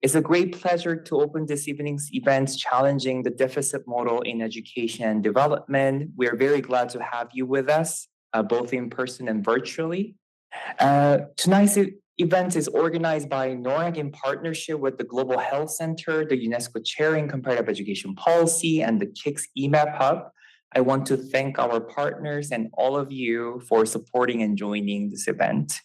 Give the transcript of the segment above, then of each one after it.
It's a great pleasure to open this evening's event challenging the deficit model in education and development. We're very glad to have you with us, both in person and virtually. Tonight's event is organized by NORAC in partnership with the Global Health Center, the UNESCO Chair in Comparative Education Policy, and the KICS EMAP Hub. I want to thank our partners and all of you for supporting and joining this event.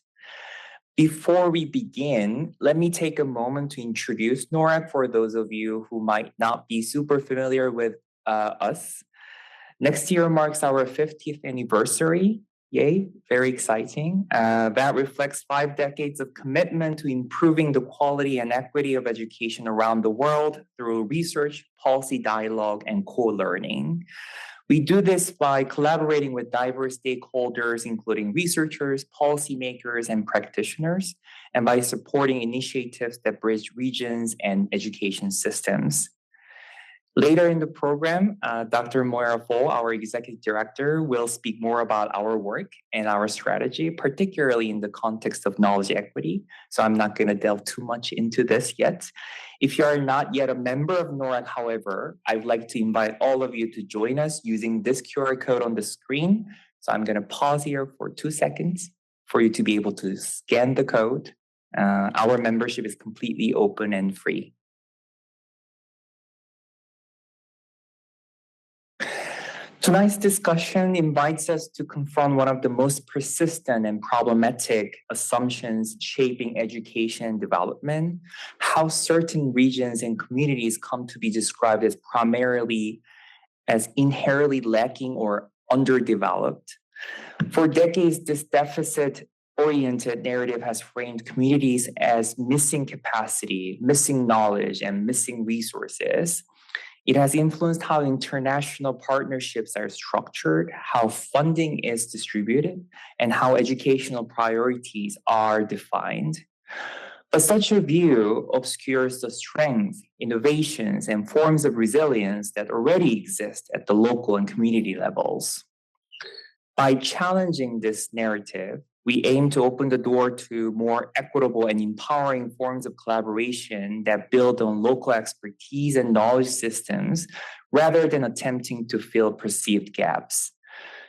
Before we begin, let me take a moment to introduce NORAC for those of you who might not be super familiar with us. Next year marks our 50th anniversary. Yay, very exciting. That reflects 5 decades of commitment to improving the quality and equity of education around the world through research, policy dialogue, and co-learning. We do this by collaborating with diverse stakeholders, including researchers, policymakers, and practitioners, and by supporting initiatives that bridge regions and education systems. Later in the program, Dr. Moira Fo, our executive director, will speak more about our work and our strategy, particularly in the context of knowledge equity. So I'm not going to delve too much into this yet. If you are not yet a member of NORAC, however, I'd like to invite all of you to join us using this QR code on the screen. So I'm going to pause here for 2 seconds for you to be able to scan the code. Our membership is completely open and free. Tonight's discussion invites us to confront one of the most persistent and problematic assumptions shaping education and development, how certain regions and communities come to be described as primarily as inherently lacking or underdeveloped. For decades, this deficit-oriented narrative has framed communities as missing capacity, missing knowledge, and missing resources. It has influenced how international partnerships are structured, how funding is distributed, and how educational priorities are defined. But such a view obscures the strengths, innovations, and forms of resilience that already exist at the local and community levels. By challenging this narrative, we aim to open the door to more equitable and empowering forms of collaboration that build on local expertise and knowledge systems rather than attempting to fill perceived gaps.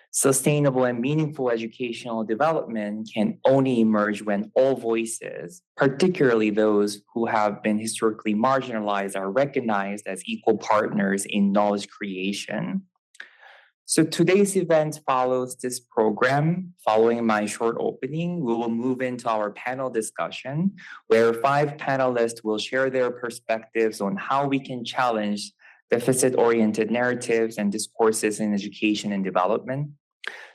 Sustainable and meaningful educational development can only emerge when all voices, particularly those who have been historically marginalized, are recognized as equal partners in knowledge creation. So today's event follows this program. Following my short opening, we will move into our panel discussion, where 5 panelists will share their perspectives on how we can challenge deficit-oriented narratives and discourses in education and development.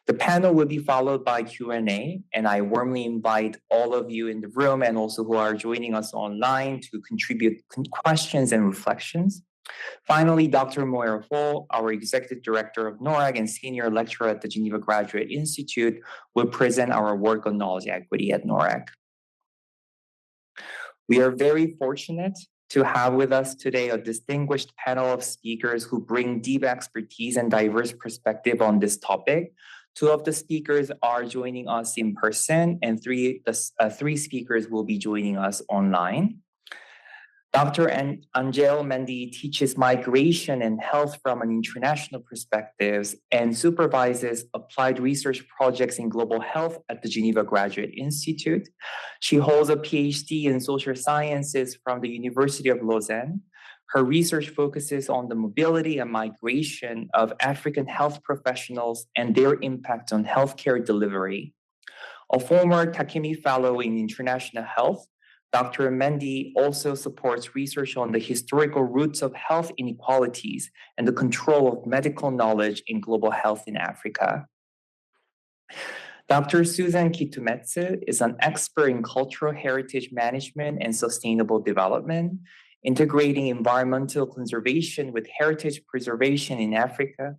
The panel will be followed by Q&A, and I warmly invite all of you in the room and also who are joining us online to contribute questions and reflections. Finally, Dr. Moira Fo, our Executive Director of NORAC and Senior Lecturer at the Geneva Graduate Institute, will present our work on knowledge equity at NORAC. We are very fortunate to have with us today a distinguished panel of speakers who bring deep expertise and diverse perspective on this topic. 2 of the speakers are joining us in person, and 3 speakers will be joining us online. Dr. Angel Mendy teaches migration and health from an international perspective and supervises applied research projects in global health at the Geneva Graduate Institute. She holds a PhD in social sciences from the University of Lausanne. Her research focuses on the mobility and migration of African health professionals and their impact on healthcare delivery. A former Takemi Fellow in International Health, Dr. Mendy also supports research on the historical roots of health inequalities and the control of medical knowledge in global health in Africa. Dr. Susan Kitumetsu is an expert in cultural heritage management and sustainable development, integrating environmental conservation with heritage preservation in Africa.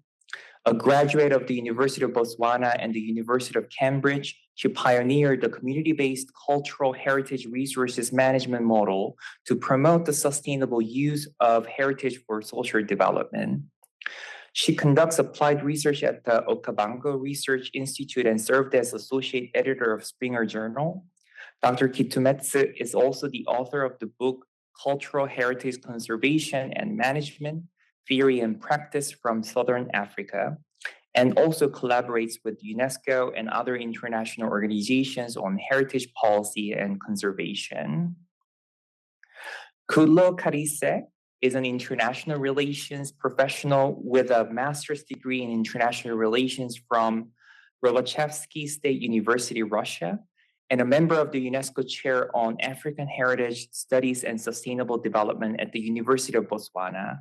A graduate of the University of Botswana and the University of Cambridge, she pioneered the community-based cultural heritage resources management model to promote the sustainable use of heritage for social development. She conducts applied research at the Okavango Research Institute and served as associate editor of Springer Journal. Dr. Kitumetsu is also the author of the book cultural heritage conservation and management, theory and practice from Southern Africa, and also collaborates with UNESCO and other international organizations on heritage policy and conservation. Kudlo Karise is an international relations professional with a master's degree in international relations from Robochevsky State University, Russia, and a member of the UNESCO Chair on African Heritage Studies and Sustainable Development at the University of Botswana.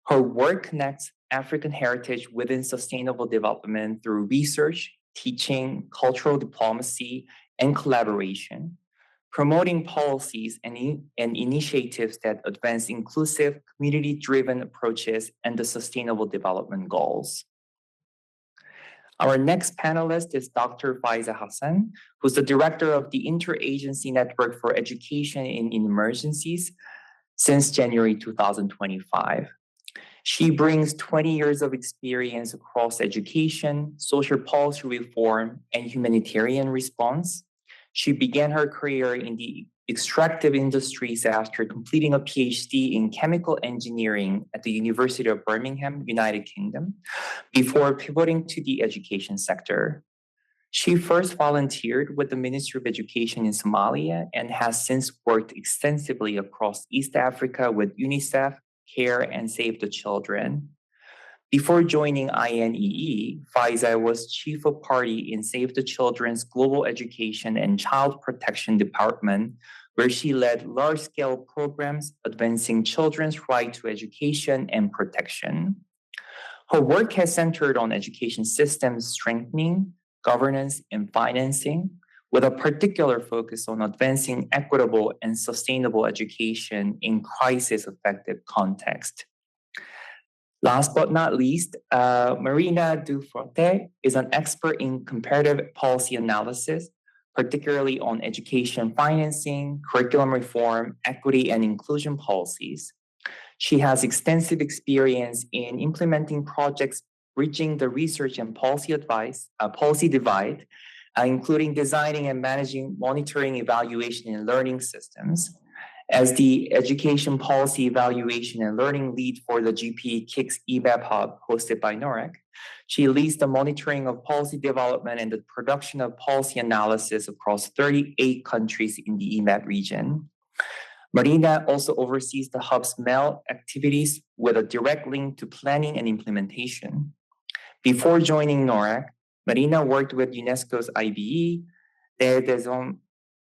Her work connects African heritage within sustainable development through research, teaching, cultural diplomacy, and collaboration, promoting policies and initiatives that advance inclusive, community-driven approaches and the sustainable development goals. Our next panelist is Dr. Faiza Hassan, who's the director of the Interagency Network for Education in Emergencies since January 2025. She brings 20 years of experience across education, social policy reform, and humanitarian response. She began her career in the extractive industries after completing a PhD in chemical engineering at the University of Birmingham, United Kingdom, before pivoting to the education sector. She first volunteered with the Ministry of Education in Somalia and has since worked extensively across East Africa with UNICEF, CARE, and Save the Children. Before joining INEE, Faiza was chief of party in Save the Children's Global Education and Child Protection Department, where she led large-scale programs advancing children's right to education and protection. Her work has centered on education systems strengthening, governance, and financing, with a particular focus on advancing equitable and sustainable education in crisis-affected context. Last but not least, Marina Dufronte is an expert in comparative policy analysis, particularly on education financing, curriculum reform, equity, and inclusion policies. She has extensive experience in implementing projects bridging the research and policy divide, including designing and managing monitoring, evaluation, and learning systems. As the Education Policy Evaluation and Learning Lead for the GP KICS EMAP Hub hosted by NORAC, she leads the monitoring of policy development and the production of policy analysis across 38 countries in the EMAP region. Marina also oversees the Hub's MEL activities with a direct link to planning and implementation. Before joining NORAC, Marina worked with UNESCO's IBE, Terre des Hommes,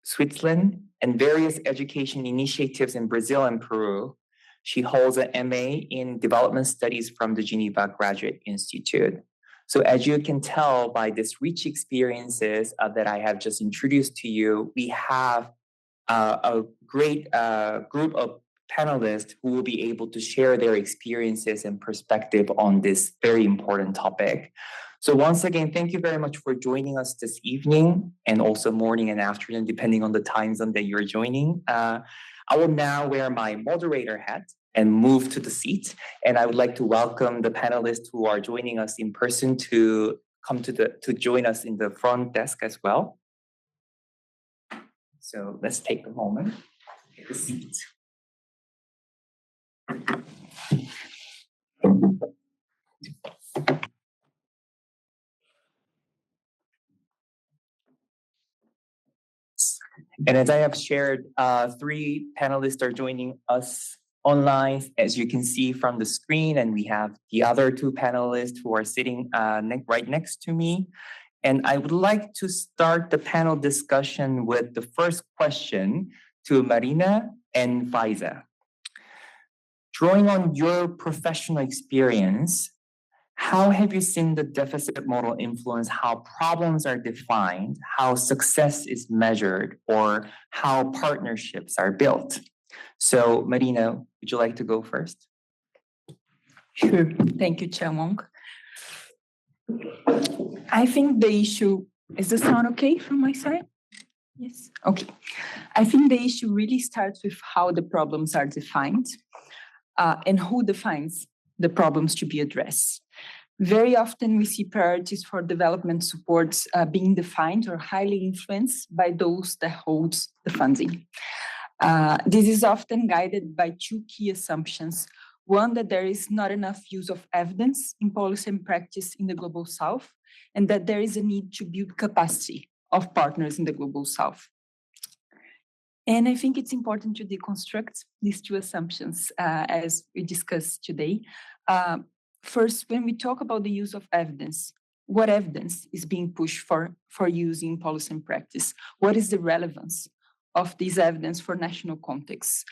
Switzerland, and various education initiatives in Brazil and Peru. She holds an MA in Development Studies from the Geneva Graduate Institute. So as you can tell by this rich experiences that I have just introduced to you, we have a great group of panelists who will be able to share their experiences and perspective on this very important topic. So once again, thank you very much for joining us this evening and also morning and afternoon, depending on the time zone that you're joining. I will now wear my moderator hat and move to the seat. And I would like to welcome the panelists who are joining us in person to come to join us in the front desk as well. So let's take a moment, take a seat. And as I have shared, 3 panelists are joining us online, as you can see from the screen, and we have the other 2 panelists who are sitting right next to me. And I would like to start the panel discussion with the first question to Marina and Faiza. Drawing on your professional experience, how have you seen the deficit model influence how problems are defined, how success is measured, or how partnerships are built? So, Marina, would you like to go first? Sure. Thank you, Chairman. I think the issue, is the sound okay from my side? Yes. Okay. I think the issue really starts with how the problems are defined and who defines the problems to be addressed. Very often we see priorities for development supports being defined or highly influenced by those that hold the funding. This is often guided by two key assumptions. One, that there is not enough use of evidence in policy and practice in the Global South, and that there is a need to build capacity of partners in the Global South. And I think it's important to deconstruct these two assumptions as we discussed today. First, when we talk about the use of evidence, what evidence is being pushed for use in policy and practice? What is the relevance of this evidence for national context?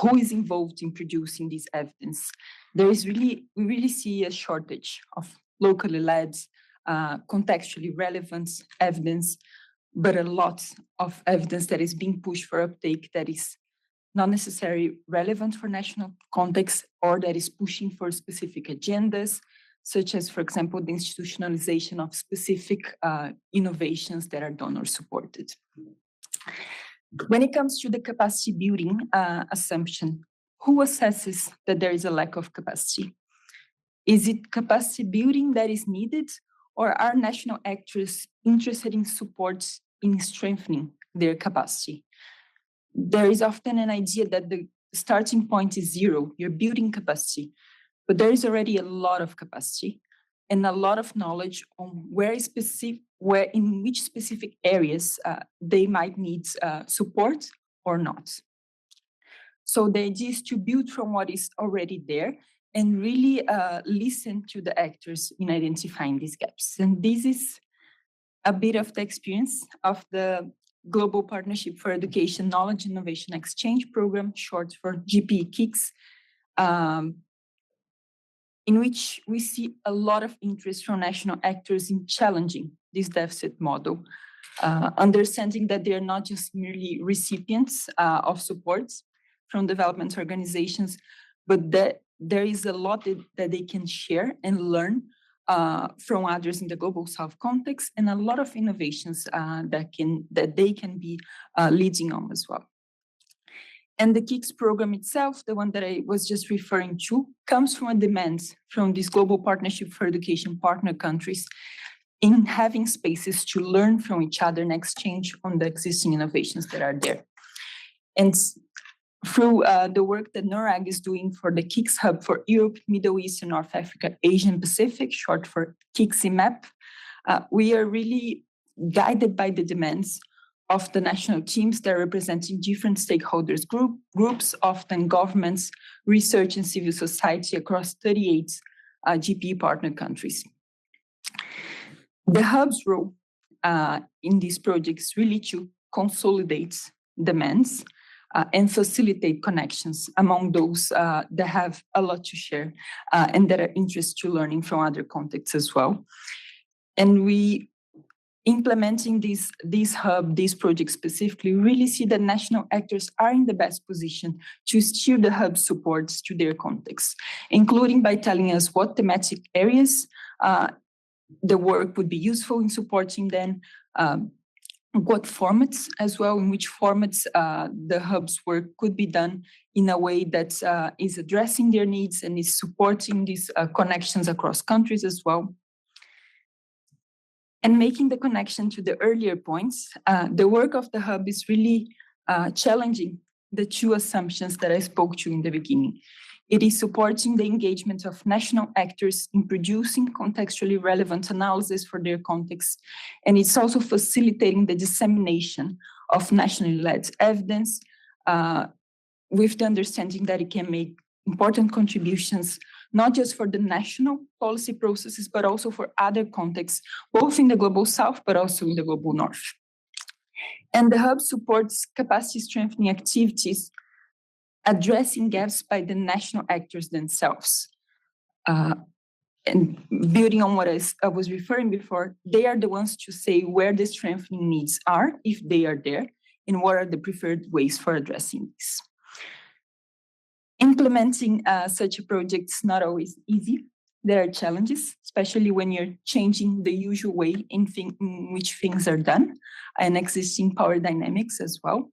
Who is involved in producing this evidence? We really see a shortage of locally led, contextually relevant evidence, but a lot of evidence that is being pushed for uptake that is not necessarily relevant for national context, or that is pushing for specific agendas, such as, for example, the institutionalization of specific innovations that are donor supported. When it comes to the capacity building assumption, who assesses that there is a lack of capacity? Is it capacity building that is needed, or are national actors interested in support in strengthening their capacity? There is often an idea that the starting point is zero, you're building capacity, but there is already a lot of capacity and a lot of knowledge on in which specific areas they might need support or not. So the idea is to build from what is already there and really listen to the actors in identifying these gaps. And this is a bit of the experience of the Global Partnership for Education, Knowledge, Innovation Exchange Program, short for GPE-KICS, in which we see a lot of interest from national actors in challenging this deficit model, understanding that they are not just merely recipients of support from development organizations, but that there is a lot that they can share and learn from others in the Global South context, and a lot of innovations that they can be leading on as well. And the KICS program itself, the one that I was just referring to, comes from a demand from this Global Partnership for Education partner countries in having spaces to learn from each other and exchange on the existing innovations that are there. And through the work that NORAG is doing for the KICS Hub for Europe, Middle East, and North Africa, Asia and Pacific, short for KICS-IMAP, we are really guided by the demands of the national teams that are representing different stakeholders groups, often governments, research and civil society across 38 GPE partner countries. The Hub's role in these projects really to consolidate demands and facilitate connections among those that have a lot to share and that are interested to learning from other contexts as well. And we implementing this hub, this project specifically, really see that national actors are in the best position to steer the hub supports to their context, including by telling us what thematic areas the work would be useful in supporting them, what formats as well, in which formats the hub's work could be done in a way that is addressing their needs and is supporting these connections across countries as well. And making the connection to the earlier points, the work of the hub is really challenging the two assumptions that I spoke to in the beginning. It is supporting the engagement of national actors in producing contextually relevant analysis for their context, and it's also facilitating the dissemination of nationally led evidence with the understanding that it can make important contributions, not just for the national policy processes, but also for other contexts, both in the Global South, but also in the Global North. And the hub supports capacity strengthening activities, addressing gaps by the national actors themselves. And building on what I was referring before, they are the ones to say where the strengthening needs are, if they are there, and what are the preferred ways for addressing this. Implementing such a project is not always easy. There are challenges, especially when you're changing the usual way in which things are done and existing power dynamics as well.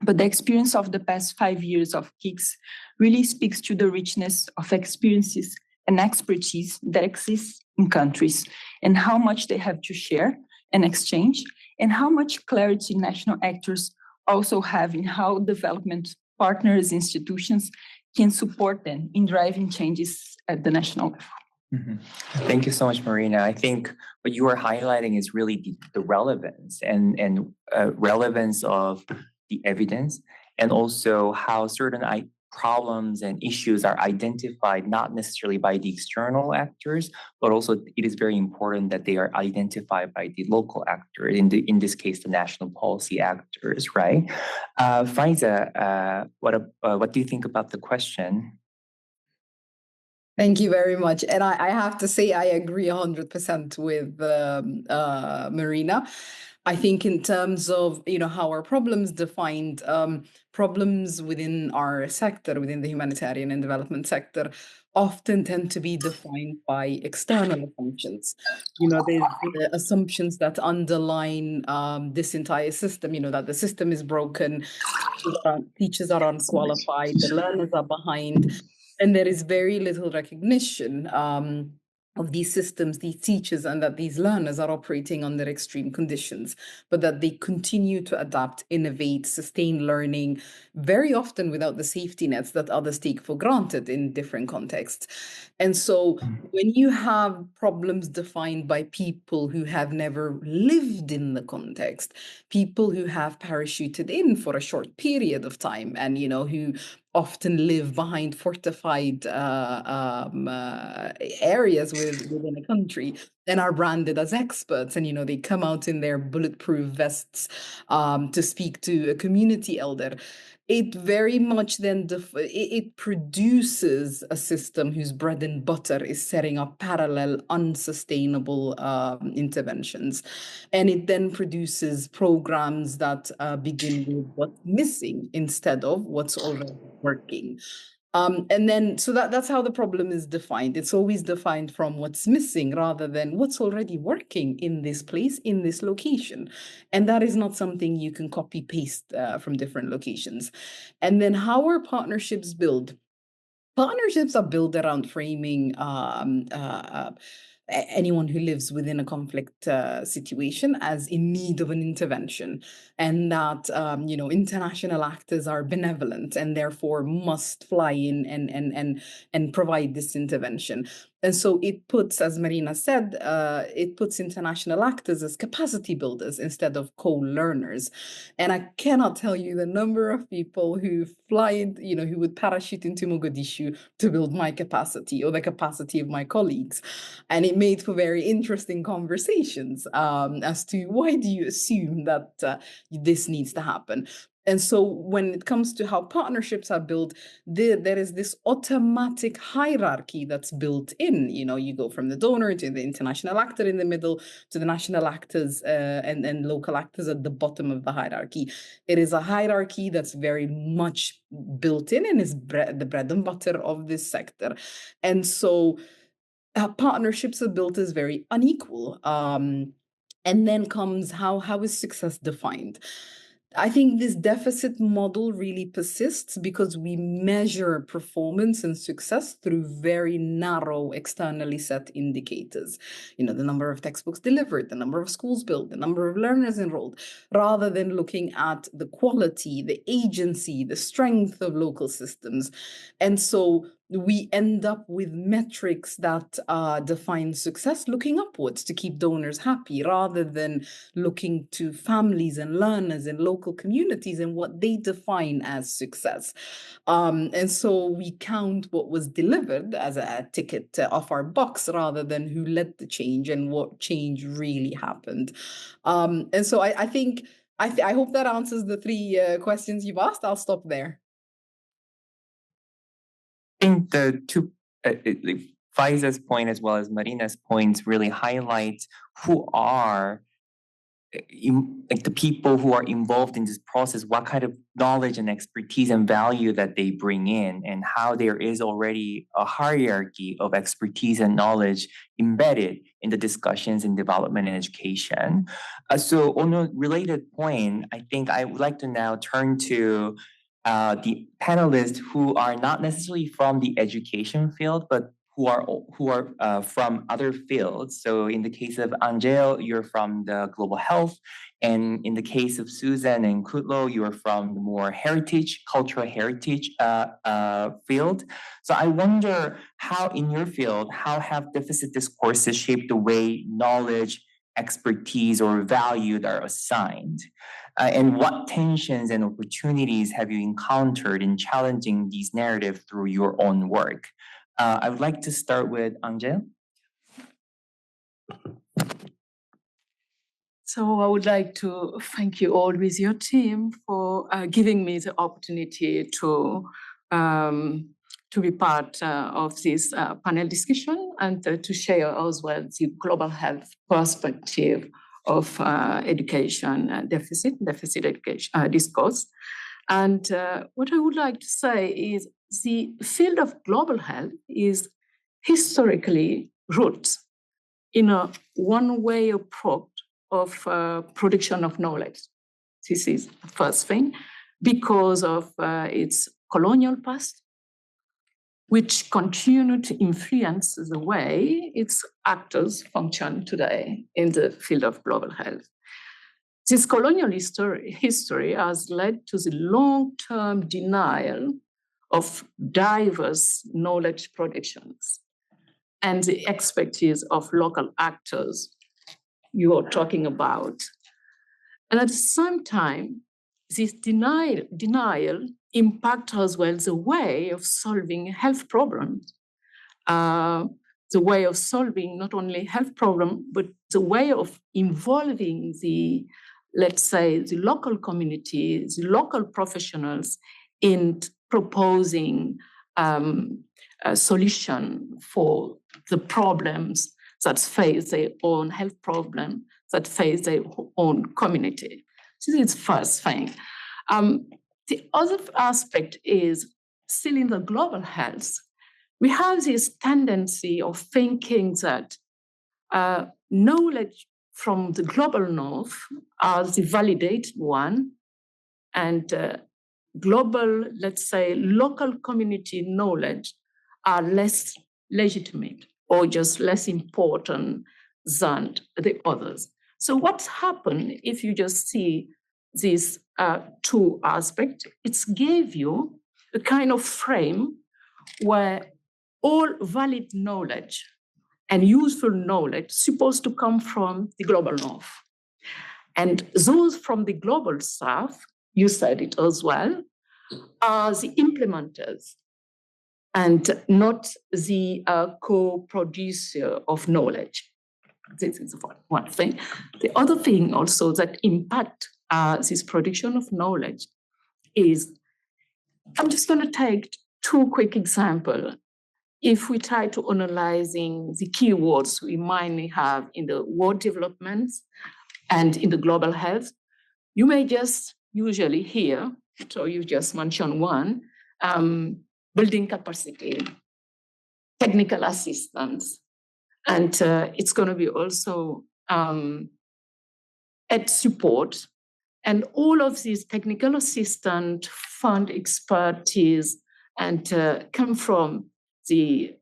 But the experience of the past 5 years of KICS really speaks to the richness of experiences and expertise that exists in countries, and how much they have to share and exchange, and how much clarity national actors also having how development partners, institutions can support them in driving changes at the national level. Thank you so much, Marina. I think what you are highlighting is really the relevance and relevance of the evidence, and also how certain problems and issues are identified not necessarily by the external actors, but also it is very important that they are identified by the local actor, in this case, the national policy actors, right? Faiza, what do you think about the question? Thank you very much. And I have to say, I agree 100% with Marina. I think in terms of, how our problems defined, problems within our sector, within the humanitarian and development sector, often tend to be defined by external assumptions. There's the assumptions that underline this entire system, that the system is broken, teachers are unqualified, the learners are behind, and there is very little recognition of these systems, these teachers, and that these learners are operating under extreme conditions, but that they continue to adapt, innovate, sustain learning, very often without the safety nets that others take for granted in different contexts. And so when you have problems defined by people who have never lived in the context, people who have parachuted in for a short period of time and, who often live behind fortified areas within a country and are branded as experts, and they come out in their bulletproof vests to speak to a community elder. It very much then it produces a system whose bread and butter is setting up parallel, unsustainable interventions, and it then produces programs that begin with what's missing instead of what's already working. And then, so that's how the problem is defined. It's always defined from what's missing rather than what's already working in this place, in this location. And that is not something you can copy paste from different locations. And then how are partnerships built? Partnerships are built around framing anyone who lives within a conflict situation as in need of an intervention, and that international actors are benevolent and therefore must fly in and provide this intervention. And so it puts, as Marina said, it puts international actors as capacity builders instead of co-learners. And I cannot tell you the number of people who fly, who would parachute into Mogadishu to build my capacity or the capacity of my colleagues. And it made for very interesting conversations as to why do you assume that this needs to happen? And so when it comes to how partnerships are built, there is this automatic hierarchy that's built in. You go from the donor to the international actor in the middle to the national actors and local actors at the bottom of the hierarchy. It is a hierarchy that's very much built in and is the bread and butter of this sector. And so partnerships are built as very unequal. And then comes how is success defined? I think this deficit model really persists because we measure performance and success through very narrow, externally set indicators. The number of textbooks delivered, the number of schools built, the number of learners enrolled, rather than looking at the quality, the agency, the strength of local systems. And so we end up with metrics that define success looking upwards to keep donors happy, rather than looking to families and learners and local communities and what they define as success. And so we count what was delivered as a ticket off our box rather than who led the change and what change really happened. And so I think, I hope that answers the three questions you've asked. I'll stop there. I think the two, Faiza's point as well as Marina's points really highlight who are the people who are involved in this process, what kind of knowledge and expertise and value that they bring in, and how there is already a hierarchy of expertise and knowledge embedded in the discussions in development and education. So on a related point, I think I would like to now turn to the panelists who are not necessarily from the education field, but who are from other fields. So in the case of Angel, you're from the global health, and in the case of Susan and Kutlo, you are from the more cultural heritage field. So I wonder how, in your field, how have deficit discourses shaped the way knowledge, expertise, or valued are assigned? And what tensions and opportunities have you encountered in challenging these narratives through your own work? I would like to start with Angel. So I would like to thank you all with your team for giving me the opportunity to be part of this panel discussion and to share as well the global health perspective of education deficit education discourse. And what I would like to say is the field of global health is historically rooted in a one-way approach of production of knowledge. This is the first thing, because of its colonial past, which continue to influence the way its actors function today in the field of global health. This colonial history has led to the long-term denial of diverse knowledge productions and the expertise of local actors you are talking about. And at the same time, this denial impacts as well the way of solving health problems, the way of solving not only health problems, but the way of involving the, let's say, the local community, the local professionals in proposing a solution for the problems that face their own health problem, that face their own community. This is the first thing. The other aspect is still in the global health. We have this tendency of thinking that knowledge from the global north are the validated one, and global, let's say, local community knowledge are less legitimate or just less important than the others. So what's happened if you just see these two aspects? It's gave you a kind of frame where all valid knowledge and useful knowledge supposed to come from the global north. And those from the global south, you said it as well, are the implementers and not the co-producer of knowledge. This is one thing. The other thing also that impact this production of knowledge is, I'm just going to take two quick examples. If we try to analyzing the keywords we might have in the world developments and in the global health, you may just usually hear, so you just mentioned one, building capacity, technical assistance, and it's going to be also ed support. And all of these technical assistance, fund expertise, and come from the,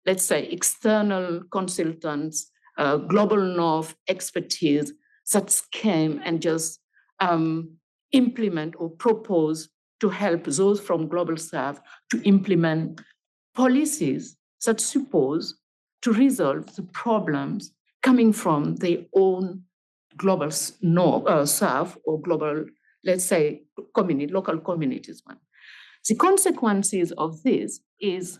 let's say, external consultants, global north expertise that came and just implement or propose to help those from global south to implement policies that suppose to resolve the problems coming from their own global south or global, let's say, local communities. The consequences of this is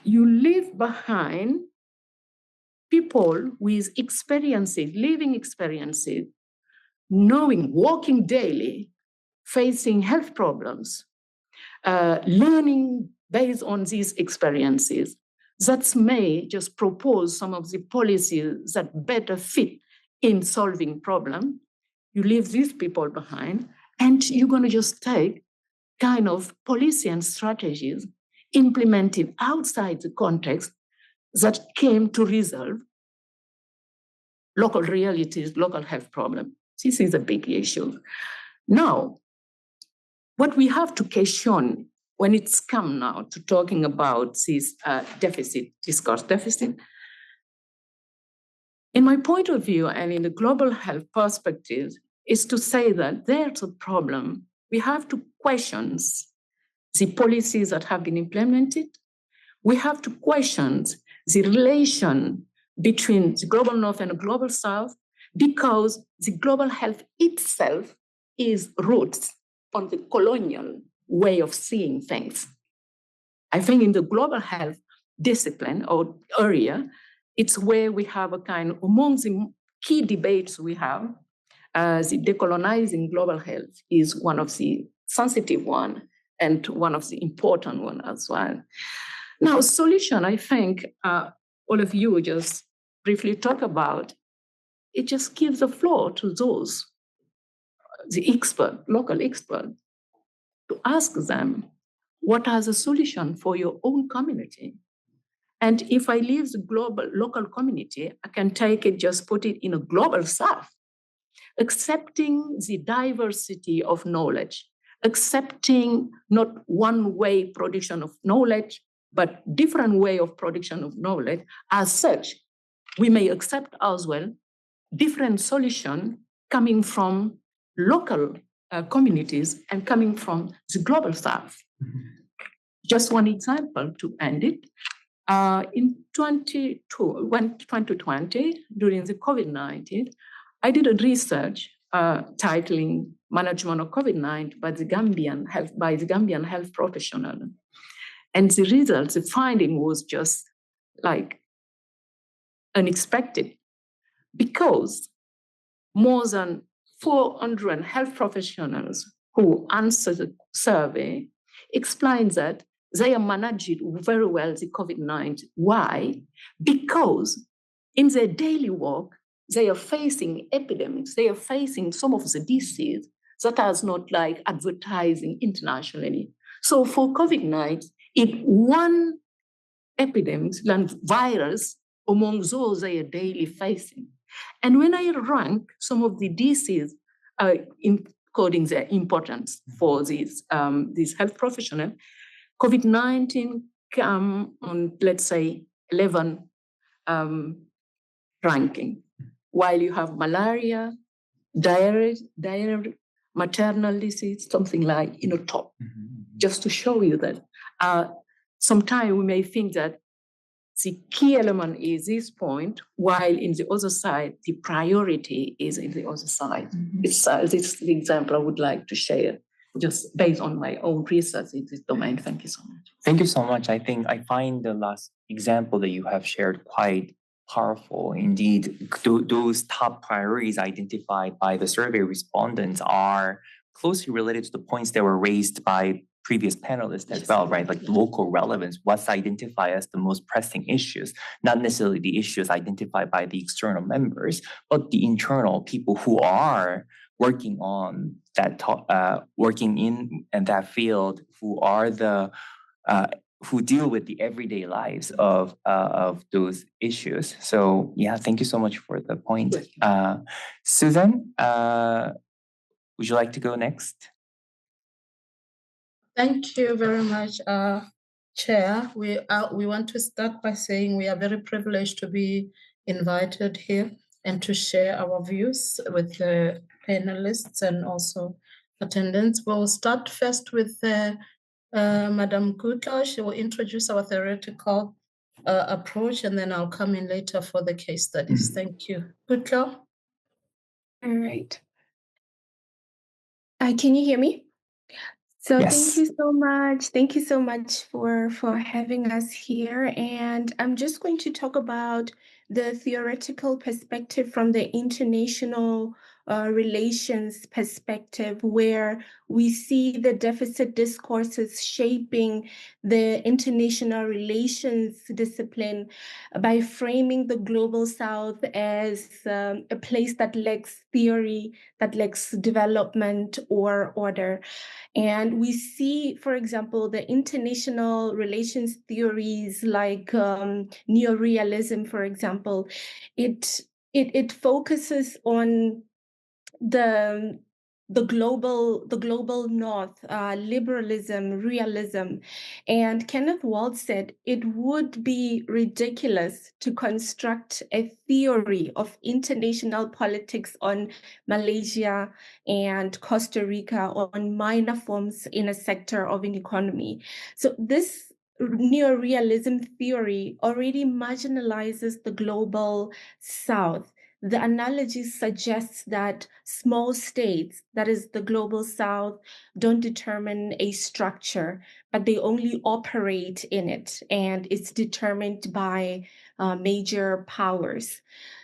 you leave behind people with experiences, living experiences, knowing, walking daily, facing health problems, learning based on these experiences that may just propose some of the policies that better fit in solving problem. You leave these people behind, and you're going to just take kind of policy and strategies implemented outside the context that came to resolve local realities, local health problems. This is a big issue. Now, what we have to question when it's come now to talking about this discourse deficit, in my point of view and in the global health perspective, is to say that there's a problem. We have to question the policies that have been implemented. We have to question the relation between the global north and the global south, because the global health itself is roots on the colonial way of seeing things. I think in the global health discipline or area, it's where we have a kind of, among the key debates we have, the decolonizing global health is one of the sensitive one and one of the important one as well. Now, solution, I think all of you just briefly talk about, it just gives the floor to those, the expert, local expert, to ask them, what are the solutions for your own community? And if I leave the global, local community, I can take it, just put it in a global south, accepting the diversity of knowledge, accepting not one way production of knowledge, but different way of production of knowledge. As such, we may accept as well different solution coming from local communities and coming from the global south. Just one example to end it. In 2020, during the COVID-19, I did a research titling Management of COVID-19 by the Gambian health professional. And the results, the finding was just like unexpected, because more than 400 health professionals who answered the survey explained that they are managing very well the COVID-19. Why? Because in their daily work, they are facing epidemics. They are facing some of the disease that are not like advertising internationally. So for COVID-19, it's one epidemic and virus among those they are daily facing. And when I rank some of the diseases according to their importance for these health professionals, COVID-19 come on, let's say, 11 ranking, while you have malaria, diarrhea, maternal disease, something like top. Just to show you that sometimes we may think that the key element is this point, while in the other side, the priority is in the other side. This is the example I would like to share, just based on my own research in this domain. Thank you so much. Thank you so much. I think I find the last example that you have shared quite powerful. Indeed, those top priorities identified by the survey respondents are closely related to the points that were raised by previous panelists as well, right? Like local relevance, what's identified as the most pressing issues, not necessarily the issues identified by the external members, but the internal people who are working on that, working in that field, who are the who deal with the everyday lives of those issues. So yeah, thank you so much for the point. Susan, would you like to go next? Thank you very much, Chair. We want to start by saying we are very privileged to be invited here and to share our views with the panelists and also attendants. We'll start first with Madam Gutlau. She will introduce our theoretical approach, and then I'll come in later for the case studies. Thank you. Gutlau? All right. Can you hear me? So Yes. Thank you so much. Thank you so much for having us here. And I'm just going to talk about the theoretical perspective from the international relations perspective, where we see the deficit discourses shaping the international relations discipline by framing the global south as a place that lacks theory, that lacks development or order. And we see, for example, the international relations theories like neorealism, for example, it focuses on the the global north, liberalism, realism. And Kenneth Walt said it would be ridiculous to construct a theory of international politics on Malaysia and Costa Rica or on minor forms in a sector of an economy. So this neorealism theory already marginalizes the global south. The analogy suggests that small states, that is the global south, don't determine a structure, but they only operate in it, and it's determined by major powers.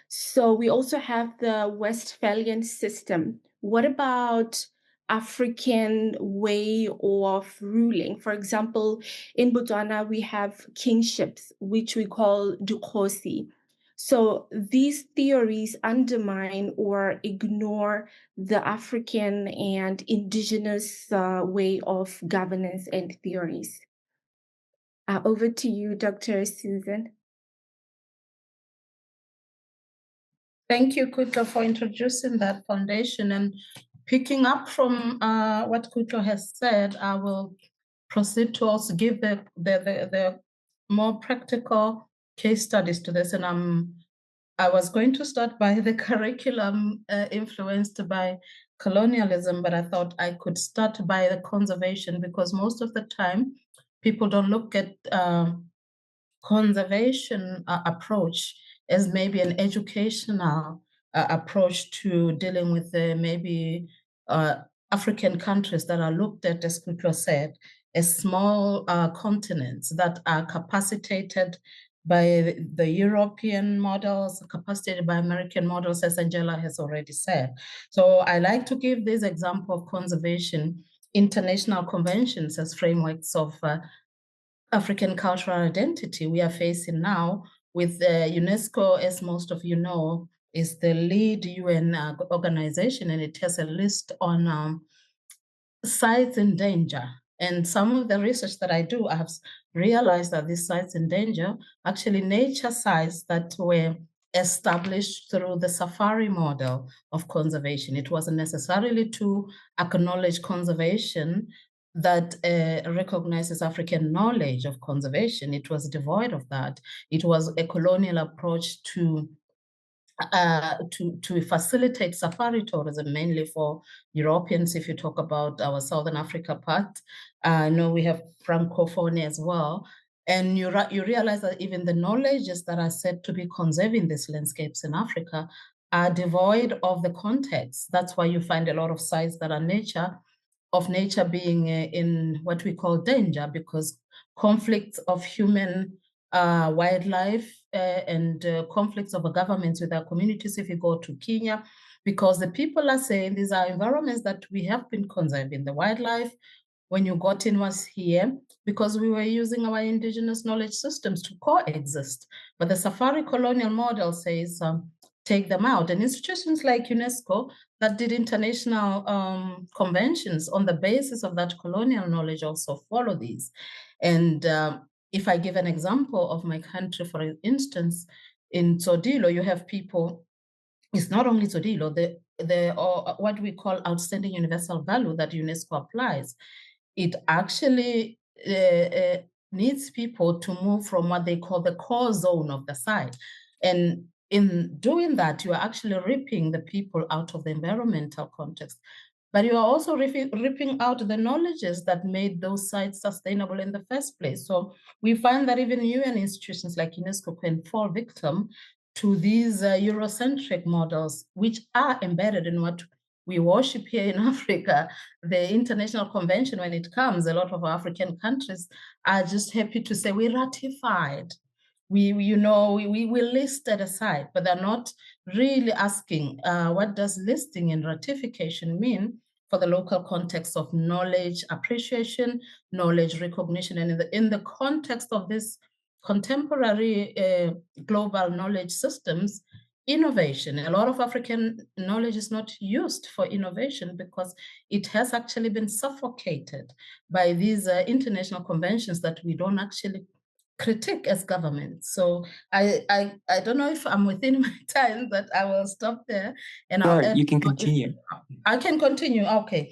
So we also have the Westphalian system. What about African way of ruling? For example, in Botswana, we have kingships, which we call Dukhosi. So these theories undermine or ignore the African and indigenous way of governance and theories. Over to you, Dr. Susan. Thank you, Kutlo, for introducing that foundation. And picking up from what Kutlo has said, I will proceed to also give the more practical case studies to this. And I was going to start by the curriculum influenced by colonialism, but I thought I could start by the conservation, because most of the time people don't look at conservation approach as maybe an educational approach to dealing with maybe African countries that are looked at, as Kutlo said, as small continents that are capacitated by the European models, capacitated by American models, as Angela has already said. So I like to give this example of conservation, international conventions as frameworks of African cultural identity we are facing now with UNESCO, as most of you know, is the lead UN organization, and it has a list on sites in danger. And some of the research that I do, I have realized that these sites in danger, actually nature sites that were established through the safari model of conservation. It wasn't necessarily to acknowledge conservation that recognizes African knowledge of conservation. It was devoid of that. It was a colonial approach to facilitate safari tourism, mainly for Europeans. If you talk about our Southern Africa part, I know we have Francophonie as well. And you realize that even the knowledges that are said to be conserving these landscapes in Africa are devoid of the context. That's why you find a lot of sites that are nature being in what we call danger, because conflicts of human wildlife and conflicts of governments with our communities. If you go to Kenya, because the people are saying these are environments that we have been conserving. The wildlife, when you got in, was here because we were using our indigenous knowledge systems to coexist. But the safari colonial model says, take them out. And institutions like UNESCO that did international conventions on the basis of that colonial knowledge also follow these. And if I give an example of my country, for instance, in Tsodilo, you have people, it's not only Tsodilo, what we call outstanding universal value that UNESCO applies. It actually needs people to move from what they call the core zone of the site. And in doing that, you are actually ripping the people out of the environmental context. But you are also ripping out the knowledges that made those sites sustainable in the first place. So we find that even UN institutions like UNESCO can fall victim to these Eurocentric models, which are embedded in what we worship here in Africa. The international convention, when it comes, a lot of African countries are just happy to say we ratified. We listed aside, but they're not really asking what does listing and ratification mean for the local context of knowledge appreciation, knowledge recognition, and in the context of this contemporary global knowledge systems, innovation. A lot of African knowledge is not used for innovation because it has actually been suffocated by these international conventions that we don't actually critique as government. So I don't know if I'm within my time, but I will stop there. And Sure, I'll you can continue. I can continue. Okay.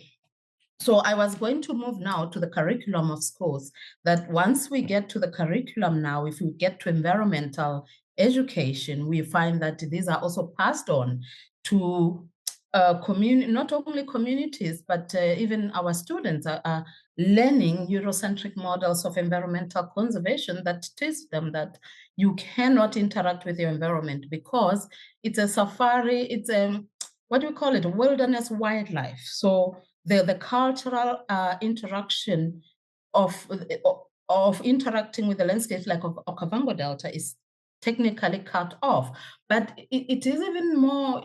So I was going to move now to the curriculum of schools, that once we get to the curriculum now, if we get to environmental education, we find that these are also passed on to not only communities, but even our students are learning Eurocentric models of environmental conservation that teach them that you cannot interact with your environment because it's a safari, it's a, what do we call it, wilderness wildlife. So the cultural interaction of interacting with the landscape like of Okavango Delta is technically cut off. But it is even more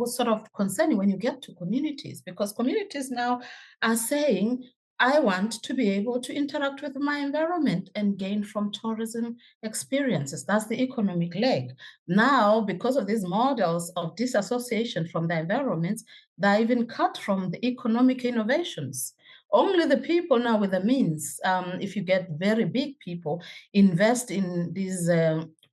sort of concerning when you get to communities, because communities now are saying, I want to be able to interact with my environment and gain from tourism experiences. That's the economic leg. Now, because of these models of disassociation from the environments, they're even cut from the economic innovations. Only the people now with the means, if you get very big people, invest in these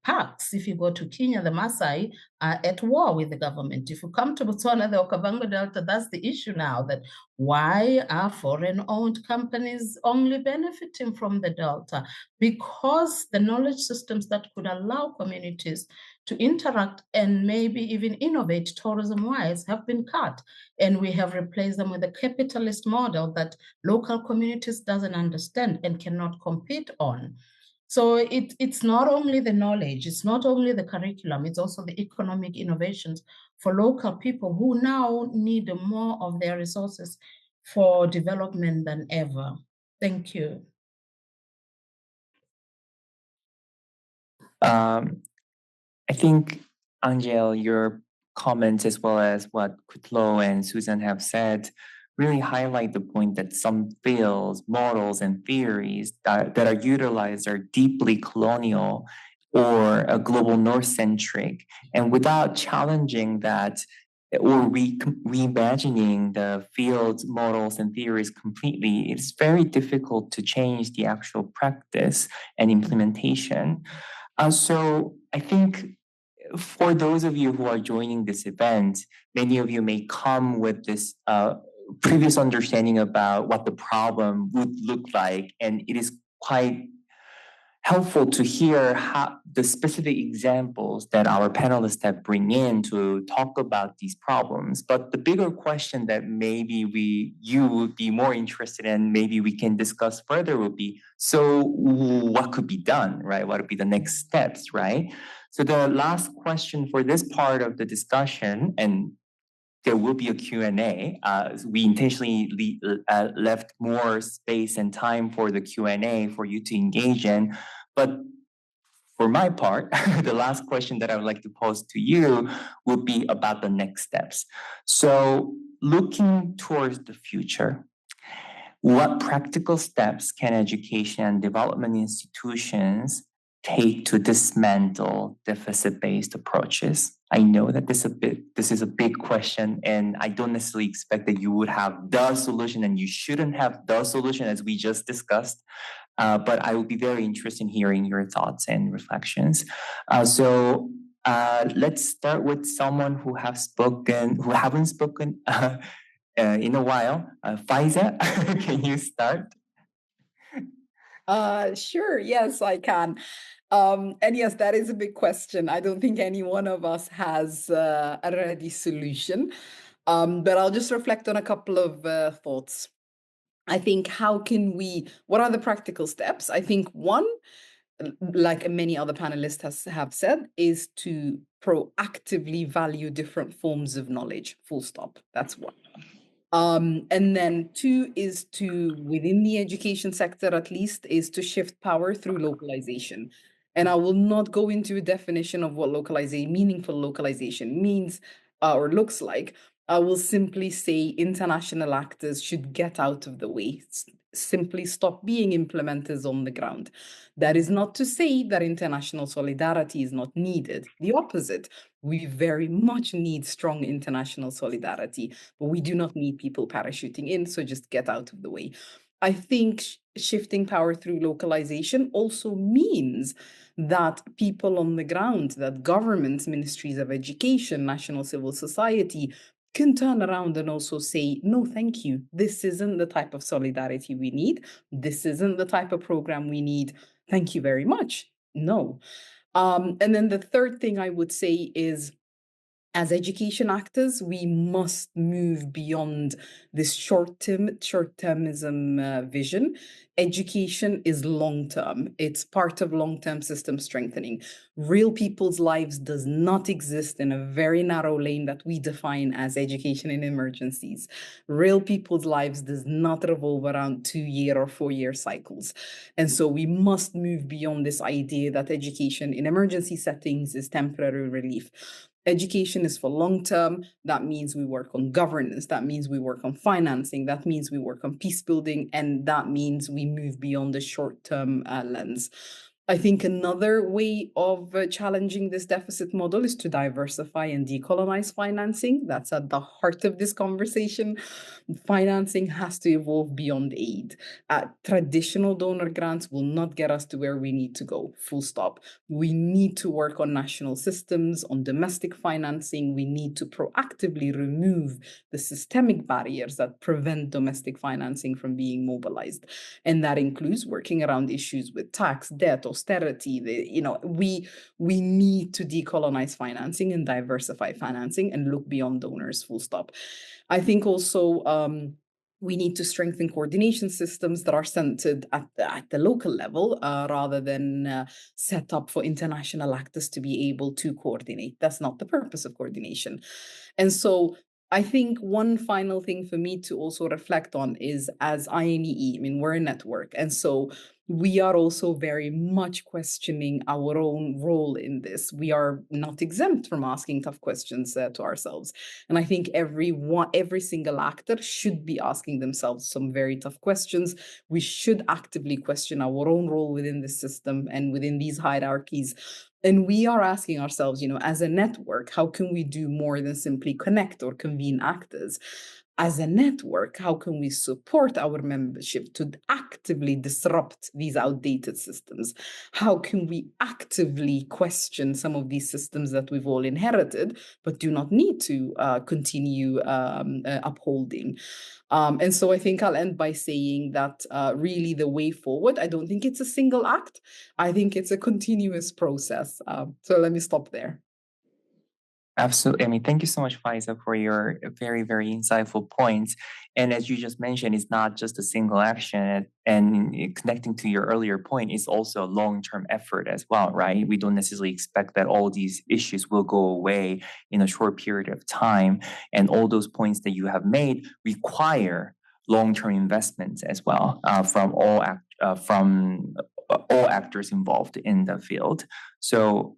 parks. If you go to Kenya, the Maasai are at war with the government. If you come to Botswana, the Okavango Delta, that's the issue now, that why are foreign-owned companies only benefiting from the Delta? Because the knowledge systems that could allow communities to interact and maybe even innovate tourism-wise have been cut. And we have replaced them with a capitalist model that local communities doesn't understand and cannot compete on. So it's not only the knowledge, it's not only the curriculum, it's also the economic innovations for local people who now need more of their resources for development than ever. Thank you. I think, Angel, your comments as well as what Kutlo and Susan have said really highlight the point that some fields, models, and theories that are utilized are deeply colonial or a global north-centric. And without challenging that or reimagining the fields, models, and theories completely, it's very difficult to change the actual practice and implementation. So I think for those of you who are joining this event, many of you may come with this previous understanding about what the problem would look like, and it is quite helpful to hear how the specific examples that our panelists have bring in to talk about these problems. But the bigger question that maybe you would be more interested in, maybe we can discuss further, would be, so what could be done, right? What would be the next steps, right? So the last question for this part of the discussion, and there will be a Q&A. We intentionally left more space and time for the Q&A for you to engage in. But for my part, the last question that I would like to pose to you would be about the next steps. So looking towards the future, what practical steps can education and development institutions take to dismantle deficit-based approaches? I know that this is a big question, and I don't necessarily expect that you would have the solution, and you shouldn't have the solution as we just discussed. But I would be very interested in hearing your thoughts and reflections. So let's start with someone who haven't spoken in a while. Faiza, can you start? Sure, yes, I can. And yes, that is a big question. I don't think any one of us has a ready solution, but I'll just reflect on a couple of thoughts. I think what are the practical steps? I think one, like many other panelists have said, is to proactively value different forms of knowledge, full stop. That's one. And then two is to, within the education sector at least, is to shift power through localization. And I will not go into a definition of what meaningful localization means or looks like. I will simply say international actors should get out of the way, simply stop being implementers on the ground. That is not to say that international solidarity is not needed. The opposite. We very much need strong international solidarity, but we do not need people parachuting in, so just get out of the way. I think shifting power through localization also means that people on the ground, that governments, ministries of education, national civil society can turn around and also say, no, thank you. This isn't the type of solidarity we need. This isn't the type of program we need. Thank you very much. No. And then the third thing I would say is, as education actors, we must move beyond this short-termism vision. Education is long-term. It's part of long-term system strengthening. Real people's lives does not exist in a very narrow lane that we define as education in emergencies. Real people's lives does not revolve around 2-year or 4-year cycles. And so we must move beyond this idea that education in emergency settings is temporary relief. Education is for long term. That means we work on governance. That means we work on financing. That means we work on peace building. And that means we move beyond the short term lens. I think another way of challenging this deficit model is to diversify and decolonize financing. That's at the heart of this conversation. Financing has to evolve beyond aid. Traditional donor grants will not get us to where we need to go, full stop. We need to work on national systems, on domestic financing. We need to proactively remove the systemic barriers that prevent domestic financing from being mobilized. And that includes working around issues with tax, debt, austerity. We need to decolonize financing and diversify financing and look beyond donors, full stop. I think also we need to strengthen coordination systems that are centered at the local level rather than set up for international actors to be able to coordinate. That's not the purpose of coordination. And so I think one final thing for me to also reflect on is, as INEE, I mean, we're a network. And so we are also very much questioning our own role in this. We are not exempt from asking tough questions to ourselves. And I think every single actor should be asking themselves some very tough questions. We should actively question our own role within the system and within these hierarchies. And we are asking ourselves, as a network, how can we do more than simply connect or convene actors? As a network, how can we support our membership to actively disrupt these outdated systems? How can we actively question some of these systems that we've all inherited, but do not need to continue upholding? And so I think I'll end by saying that really the way forward, I don't think it's a single act. I think it's a continuous process. So let me stop there. Absolutely. I mean, thank you so much, Faiza, for your very, very insightful points. And as you just mentioned, it's not just a single action. And connecting to your earlier point, it's also a long-term effort as well, right? We don't necessarily expect that all these issues will go away in a short period of time. And all those points that you have made require long-term investments as well from all actors involved in the field. So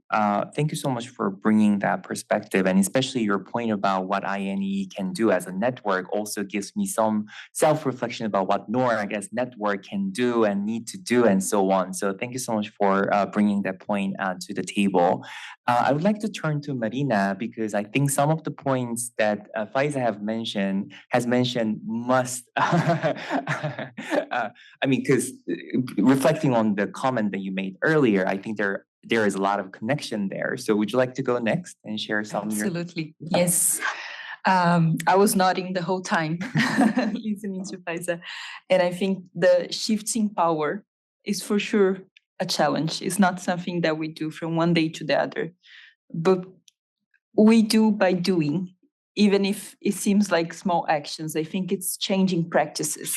thank you so much for bringing that perspective, and especially your point about what INE can do as a network also gives me some self-reflection about what NORAG as network can do and need to do and so on. So thank you so much for bringing that point to the table. I would like to turn to Marina because I think some of the points that Faiza has mentioned must, because reflecting on the comment that you made earlier, I think there is a lot of connection there. So would you like to go next and share some Absolutely. Yes. I was nodding the whole time listening to Faiza. And I think the shifting power is for sure a challenge. It's not something that we do from one day to the other, but we do by doing, even if it seems like small actions. I think it's changing practices.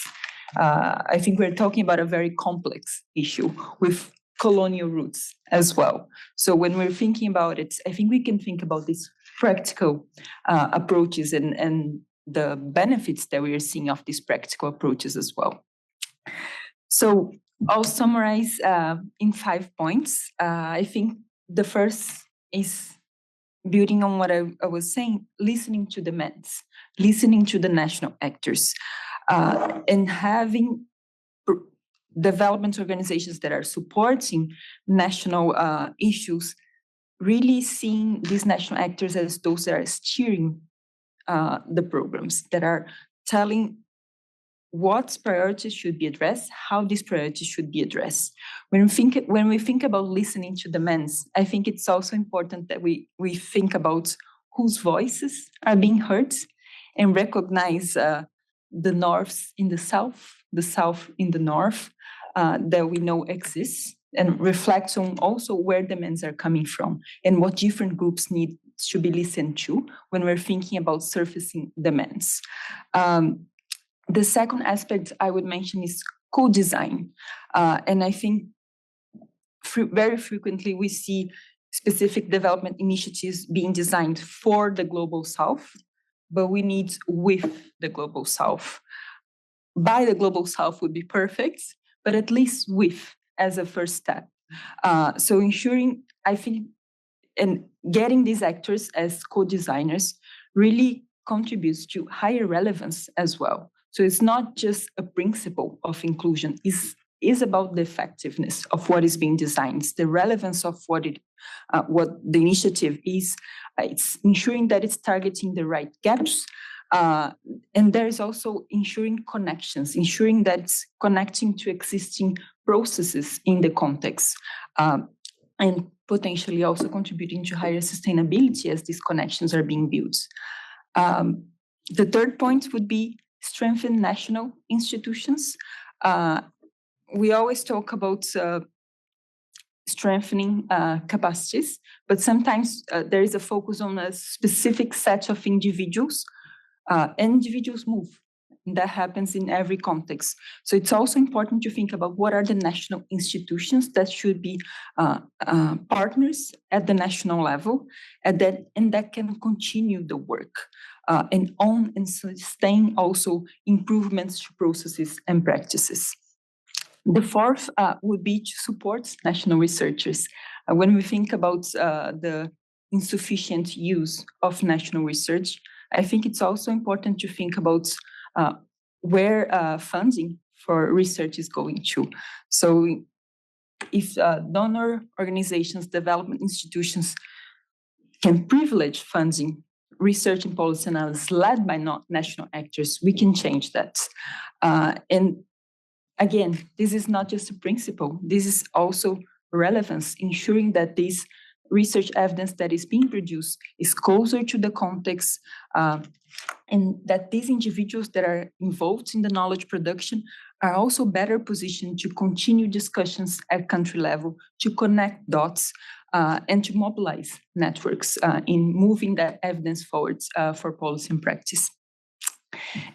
I think we're talking about a very complex issue with colonial roots as well. So when we're thinking about it, I think we can think about these practical approaches and the benefits that we are seeing of these practical approaches as well. So I'll summarize in 5 points. I think the first is building on what I was saying, listening to demands, listening to the national actors, and having development organizations that are supporting national issues, really seeing these national actors as those that are steering the programs, that are telling what priorities should be addressed, how these priorities should be addressed. When we think about listening to demands, I think it's also important that we think about whose voices are being heard and recognize the Norths in the South in the North that we know exists, and reflect on also where demands are coming from and what different groups need to be listened to when we're thinking about surfacing demands. The second aspect I would mention is co-design. And I think very frequently we see specific development initiatives being designed for the Global South, but we need with the Global South. By the Global South would be perfect, but at least with as a first step. So ensuring, I think, and getting these actors as co-designers really contributes to higher relevance as well. So it's not just a principle of inclusion, is about the effectiveness of what is being designed, the relevance of what the initiative is. It's ensuring that it's targeting the right gaps. And there is also ensuring connections, ensuring that it's connecting to existing processes in the context, and potentially also contributing to higher sustainability as these connections are being built. The third point would be strengthen national institutions. We always talk about strengthening capacities, but sometimes there is a focus on a specific set of individuals, and individuals move. That happens in every context. So it's also important to think about what are the national institutions that should be partners at the national level, and that can continue the work and own and sustain also improvements to processes and practices. The fourth would be to support national researchers. When we think about the insufficient use of national research, I think it's also important to think about where funding for research is going to. So if donor organizations, development institutions can privilege funding research and policy analysis led by national actors, we can change that. And again, this is not just a principle, this is also relevance, ensuring that this research evidence that is being produced is closer to the context, and that these individuals that are involved in the knowledge production are also better positioned to continue discussions at country level, to connect dots, and to mobilize networks in moving that evidence forward for policy and practice.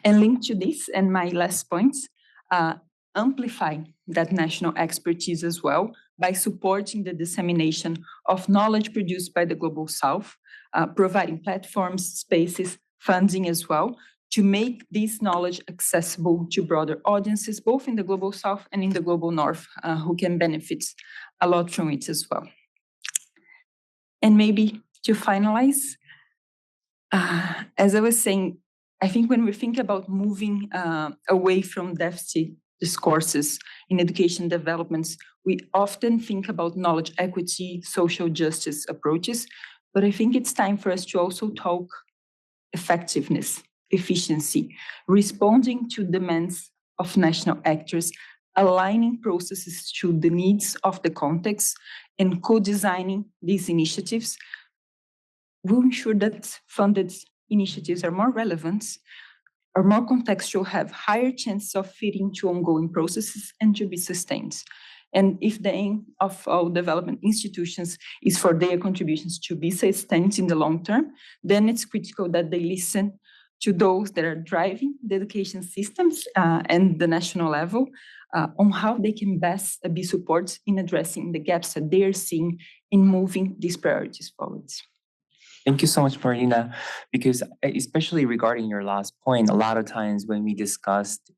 And linked to this, and my last point, amplify that national expertise as well by supporting the dissemination of knowledge produced by the Global South, providing platforms, spaces, funding as well, to make this knowledge accessible to broader audiences, both in the Global South and in the Global North, who can benefit a lot from it as well. And maybe to finalize, as I was saying, I think when we think about moving away from deficit discourses in education developments, we often think about knowledge equity, social justice approaches, but I think it's time for us to also talk effectiveness, efficiency, responding to demands of national actors, aligning processes to the needs of the context, and co-designing these initiatives will ensure that funded initiatives are more relevant, are more contextual, have higher chances of fitting to ongoing processes and to be sustained. And if the aim of all development institutions is for their contributions to be sustained in the long term, then it's critical that they listen to those that are driving the education systems and the national level on how they can best be supported in addressing the gaps that they are seeing in moving these priorities forward. Thank you so much, Marina, because especially regarding your last point, a lot of times when we discussed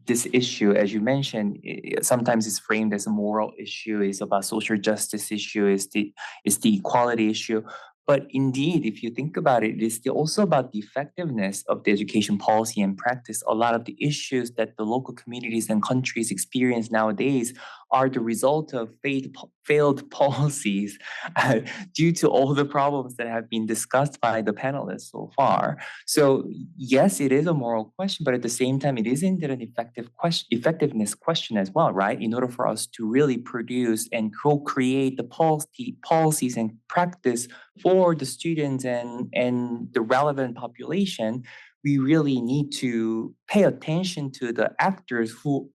this issue, as you mentioned, sometimes it's framed as a moral issue, it's about social justice issue, it's the equality issue. But indeed, if you think about it, it's also about the effectiveness of the education policy and practice. A lot of the issues that the local communities and countries experience nowadays are the result of failed policies due to all the problems that have been discussed by the panelists so far. So yes, it is a moral question, but at the same time, it is indeed an effectiveness question as well, right? In order for us to really produce and co-create the policies and practice for the students and the relevant population, we really need to pay attention to the actors who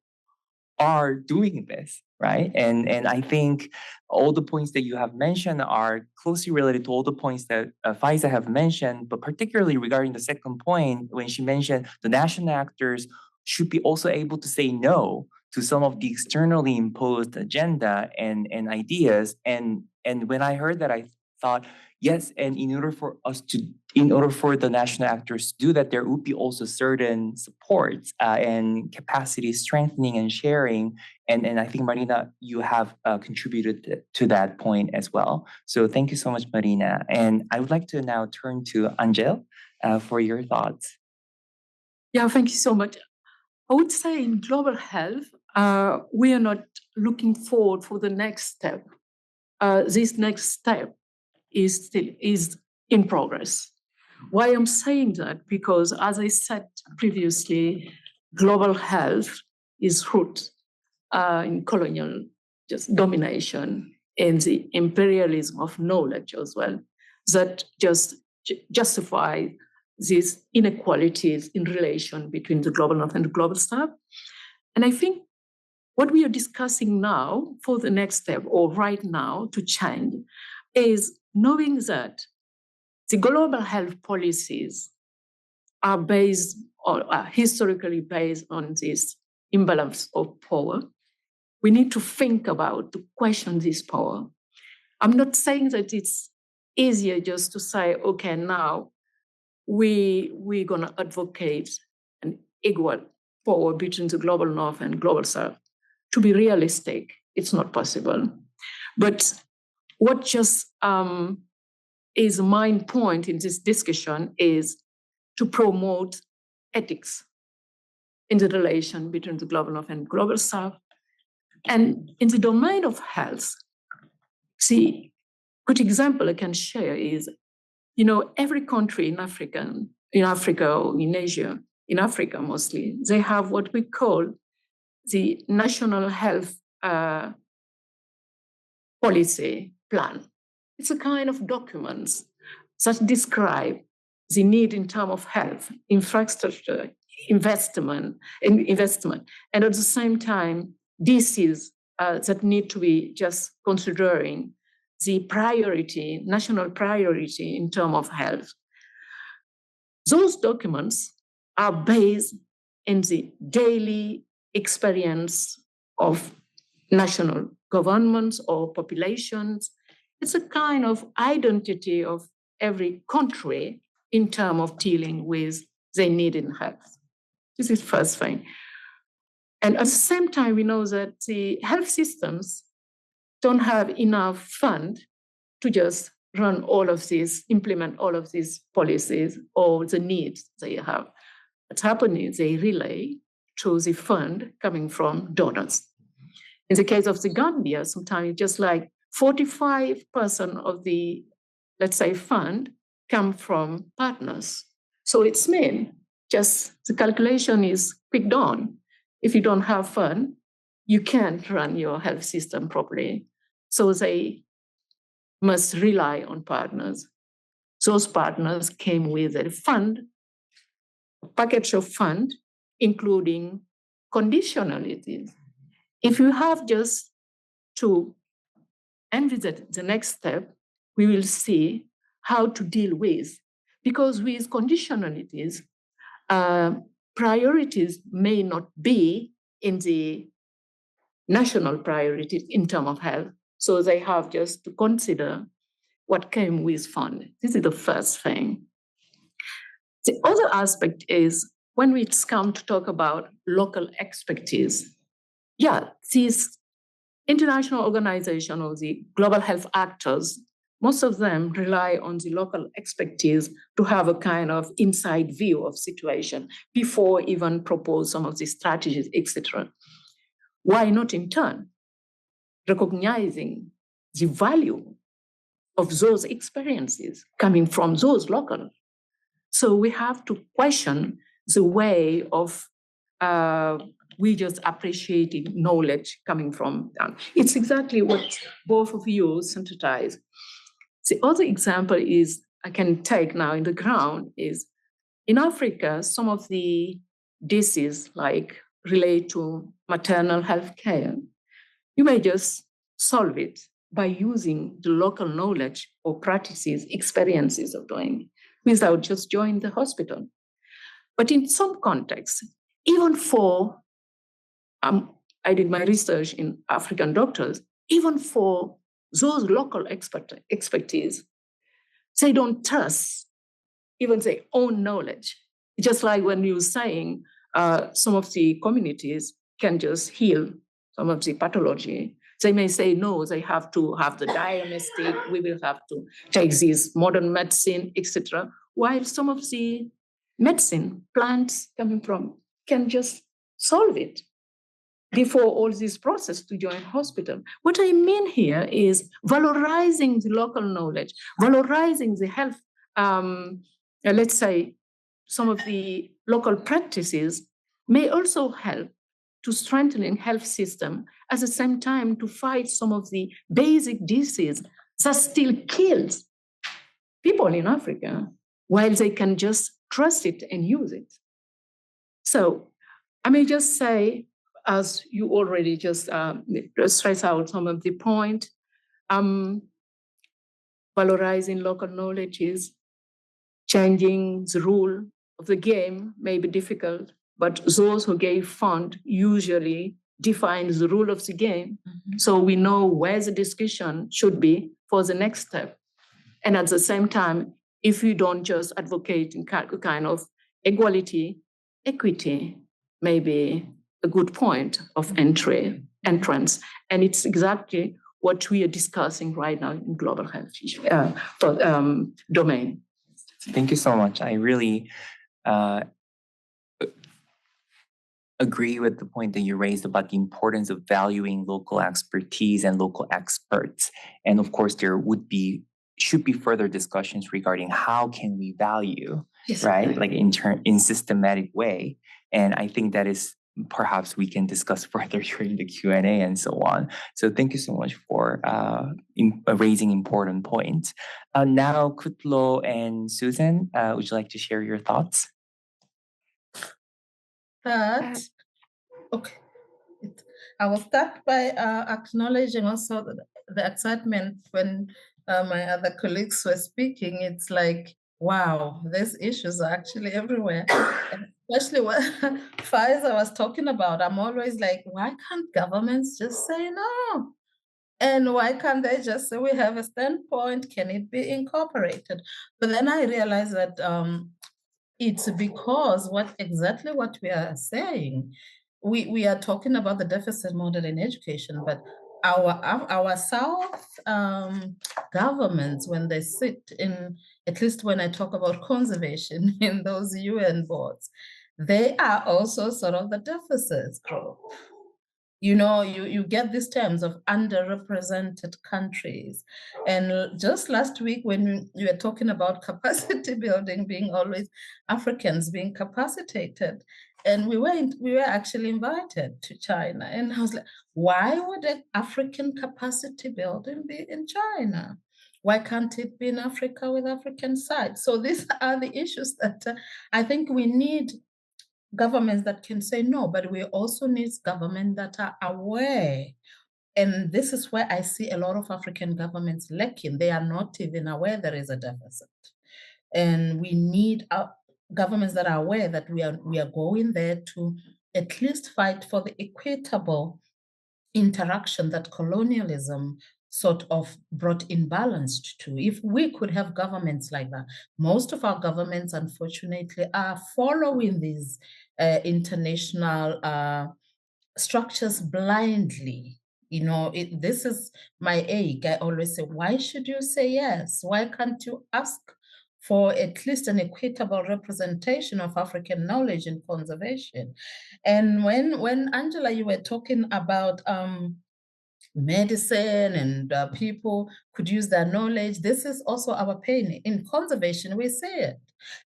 are doing this, right? And I think all the points that you have mentioned are closely related to all the points that Faiza have mentioned, but particularly regarding the second point, when she mentioned the national actors should be also able to say no to some of the externally imposed agenda and ideas. And when I heard that, I thought, yes, and in order for the national actors to do that, there would be also certain supports and capacity strengthening and sharing. And I think, Marina, you have contributed to that point as well. So thank you so much, Marina. And I would like to now turn to Angel for your thoughts. Yeah, thank you so much. I would say in global health, we are not looking forward for the next step. This next step is in progress. Why I'm saying that? Because as I said previously, global health is rooted in colonial domination and the imperialism of knowledge as well, that just justify these inequalities in relation between the global north and the global south. And I think what we are discussing now for the next step or right now to change is knowing that the global health policies are based or are historically based on this imbalance of power. We need to think about to question this power. I'm not saying that it's easier just to say, okay, now we're going to advocate an equal power between the global north and global south. To be realistic, it's not possible. But what just is my point in this discussion is to promote ethics in the relation between the global north and global south. And in the domain of health, see, good example I can share is, every country in Africa or in Asia, in Africa mostly, they have what we call the national health policy plan. It's a kind of documents that describe the need in terms of health, infrastructure, investment, and at the same time, disease that need to be just considering the priority, national priority in terms of health. Those documents are based in the daily experience of national governments or populations. It's a kind of identity of every country in terms of dealing with their need in health. This is the first thing. And at the same time, we know that the health systems don't have enough fund to just run all of these, implement all of these policies or the needs they have. What's happening is they rely to the fund coming from donors. In the case of the Gambia, sometimes just like 45% of the, let's say, fund come from partners. So it's mean just the calculation is quick done. If you don't have fund, you can't run your health system properly. So they must rely on partners. Those partners came with a fund, a package of fund, including conditionalities. If you have just to envisage the next step, we will see how to deal with, because with conditionalities, priorities may not be in the national priorities in terms of health. So they have just to consider what came with fund. This is the first thing. The other aspect is when we come to talk about local expertise, these international organizations or the global health actors, most of them rely on the local expertise to have a kind of inside view of situation before even propose some of the strategies, etc. Why not in turn recognizing the value of those experiences coming from those local. So we have to question the way of we just appreciating knowledge coming from down. It's exactly what both of you synthesize. The other example is I can take now in the ground is in Africa, some of the diseases like relate to maternal health care. You may just solve it by using the local knowledge or practices, experiences of doing without just joining the hospital. But in some contexts, even for, I did my research in African doctors, even for those local expertise, they don't trust even their own knowledge. Just like when you're saying some of the communities can just heal some of the pathology, they may say, no, they have to have the diagnostic, we will have to take this modern medicine, etc. While some of the medicine, plants coming from, can just solve it before all this process to join hospital. What I mean here is valorizing the local knowledge, valorizing the health, let's say some of the local practices may also help to strengthening health system at the same time to fight some of the basic diseases that still kills people in Africa while they can just trust it and use it. So I may just say, as you already just stress out some of the point, valorizing local knowledge is changing the rule of the game may be difficult, but those who gave fund usually define the rule of the game. Mm-hmm. So we know where the discussion should be for the next step. And at the same time, if you don't just advocate in kind of equality, equity may be a good point of entrance. And it's exactly what we are discussing right now in global health domain. Thank you so much. I really agree with the point that you raised about the importance of valuing local expertise and local experts. And of course, there should be further discussions regarding how can we value, yes, right? Like in systematic way. And I think that is perhaps we can discuss further during the Q&A and so on. So thank you so much for raising important points. Now, Kutlo and Susan, would you like to share your thoughts? Okay. I will start by acknowledging also the excitement when my other colleagues were speaking. It's like, wow, these issues are actually everywhere. And especially what Faiza was talking about, I'm always like, why can't governments just say no? And why can't they just say we have a standpoint? Can it be incorporated? But then I realized that it's because exactly what we are saying. We are talking about the deficit model in education, but our South governments, when they sit in, at least when I talk about conservation in those UN boards, they are also sort of the deficits group. You know, you get these terms of underrepresented countries. And just last week, when you were talking about capacity building, being always Africans being capacitated, and we were actually invited to China. And I was like, why would an African capacity building be in China? Why can't it be in Africa with African side? So these are the issues that I think we need governments that can say no, but we also need governments that are aware. And this is where I see a lot of African governments lacking. They are not even aware there is a deficit. And we need governments that are aware that we are going there to at least fight for the equitable interaction that colonialism sort of brought imbalanced to. If we could have governments like that, most of our governments, unfortunately, are following these international structures blindly. You know, this is my ache. I always say, why should you say yes? Why can't you ask for at least an equitable representation of African knowledge and conservation? And when Angela, you were talking about medicine and people could use their knowledge. This is also our pain. In conservation, we see it.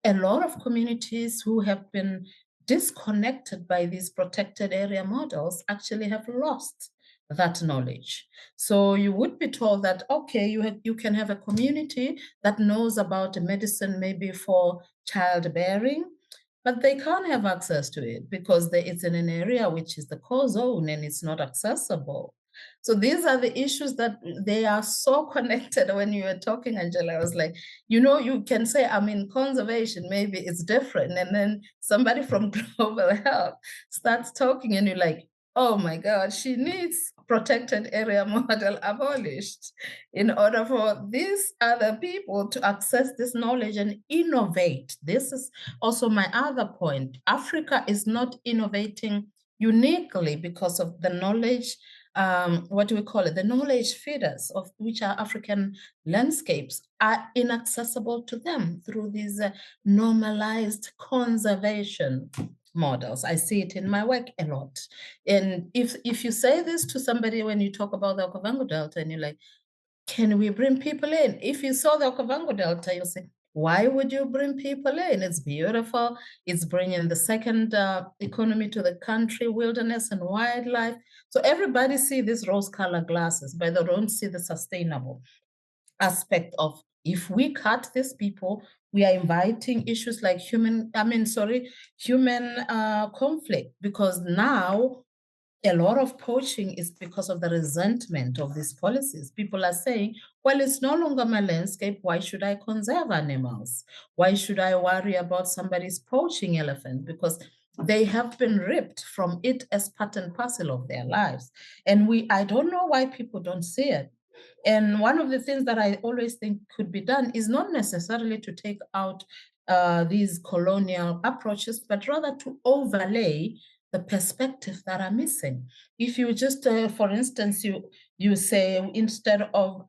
A lot of communities who have been disconnected by these protected area models actually have lost that knowledge. So you would be told that, okay, you can have a community that knows about medicine maybe for childbearing, but they can't have access to it because it's in an area which is the core zone and it's not accessible. So these are the issues that they are so connected. When you were talking, Angela, I was like, you can say, I'm in conservation, maybe it's different. And then somebody from Global Health starts talking and you're like, oh my God, she needs protected area model abolished in order for these other people to access this knowledge and innovate. This is also my other point. Africa is not innovating uniquely because of the knowledge, what do we call it? The knowledge feeders, of which are African landscapes, are inaccessible to them through these normalized conservation models. I see it in my work a lot. And if you say this to somebody when you talk about the Okavango Delta and you're like, can we bring people in? If you saw the Okavango Delta, you'll say, why would you bring people in? It's beautiful. It's bringing the second economy to the country, wilderness and wildlife. So everybody see these rose-colored glasses, but they don't see the sustainable aspect of, if we cut these people, we are inviting issues like human conflict, because now a lot of poaching is because of the resentment of these policies. People are saying, well, it's no longer my landscape. Why should I conserve animals? Why should I worry about somebody's poaching elephant? Because they have been ripped from it as part and parcel of their lives. And I don't know why people don't see it. And one of the things that I always think could be done is not necessarily to take out these colonial approaches, but rather to overlay the perspectives that are missing. If you just, for instance, you say, instead of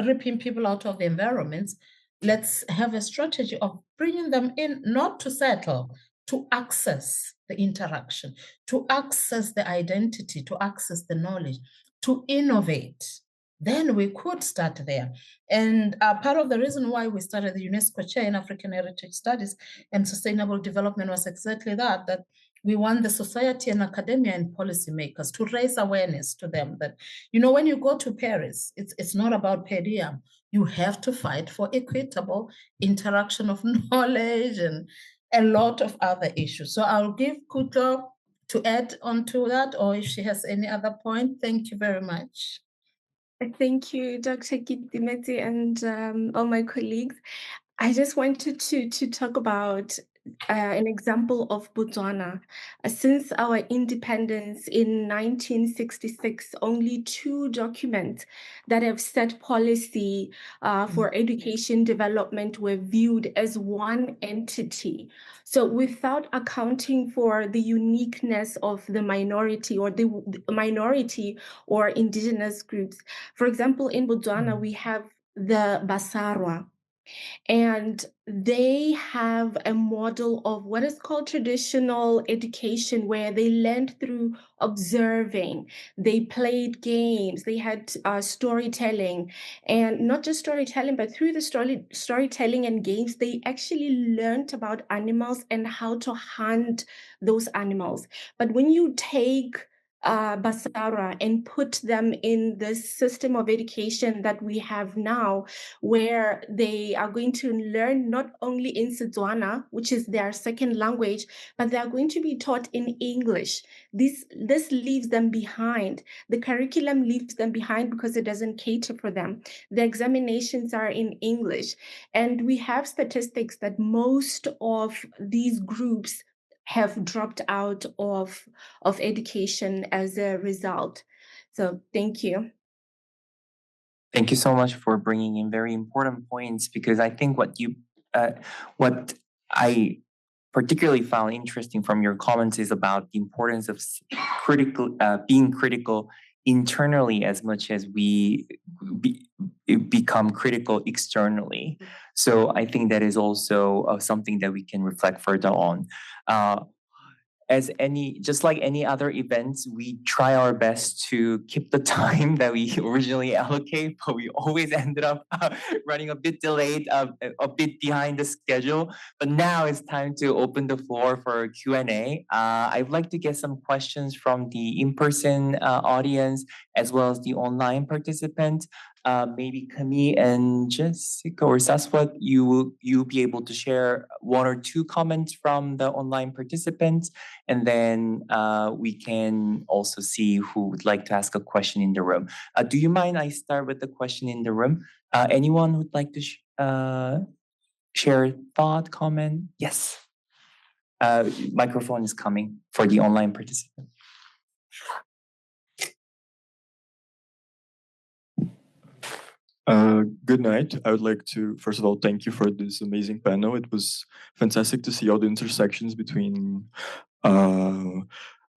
ripping people out of the environments, let's have a strategy of bringing them in, not to settle, to access the interaction, to access the identity, to access the knowledge, to innovate. Then we could start there. And part of the reason why we started the UNESCO Chair in African Heritage Studies and Sustainable Development was exactly that we want the society and academia and policymakers to raise awareness to them that, when you go to Paris, it's not about per diem. You have to fight for equitable interaction of knowledge and a lot of other issues. So I'll give Kutlo to add on to that, or if she has any other point. Thank you very much. Thank you, Dr. Kitimete, and all my colleagues. I just wanted to talk about an example of Botswana. Since our independence in 1966, only 2 documents that have set policy for education development were viewed as one entity. So without accounting for the uniqueness of the minority or the minority or indigenous groups. For example, in Botswana, we have the Basarwa, and they have a model of what is called traditional education, where they learned through observing. They played games. They had storytelling, and not just storytelling, but through the storytelling and games, they actually learned about animals and how to hunt those animals. But when you take Basara and put them in this system of education that we have now, where they are going to learn not only in Setswana, which is their second language, but they are going to be taught in English. This leaves them behind. The curriculum leaves them behind because it doesn't cater for them. The examinations are in English. And we have statistics that most of these groups have dropped out of education as a result. So thank you. Thank you so much for bringing in very important points, because I think what I particularly found interesting from your comments is about the importance of being critical internally as much as we become critical externally. So I think that is also something that we can reflect further on. just like any other events, we try our best to keep the time that we originally allocate, but we always ended up running a bit delayed, a bit behind the schedule. But now it's time to open the floor for Q&A. I'd like to get some questions from the in-person audience as well as the online participants. Maybe Camille and Jessica or Saswat, you'll be able to share one or two comments from the online participants, and then we can also see who would like to ask a question in the room. Do you mind I start with the question in the room? Anyone who'd like to share a thought, comment? Yes. Microphone is coming for the online participant. Good night. I would like to, first of all, thank you for this amazing panel. It was fantastic to see all the intersections between the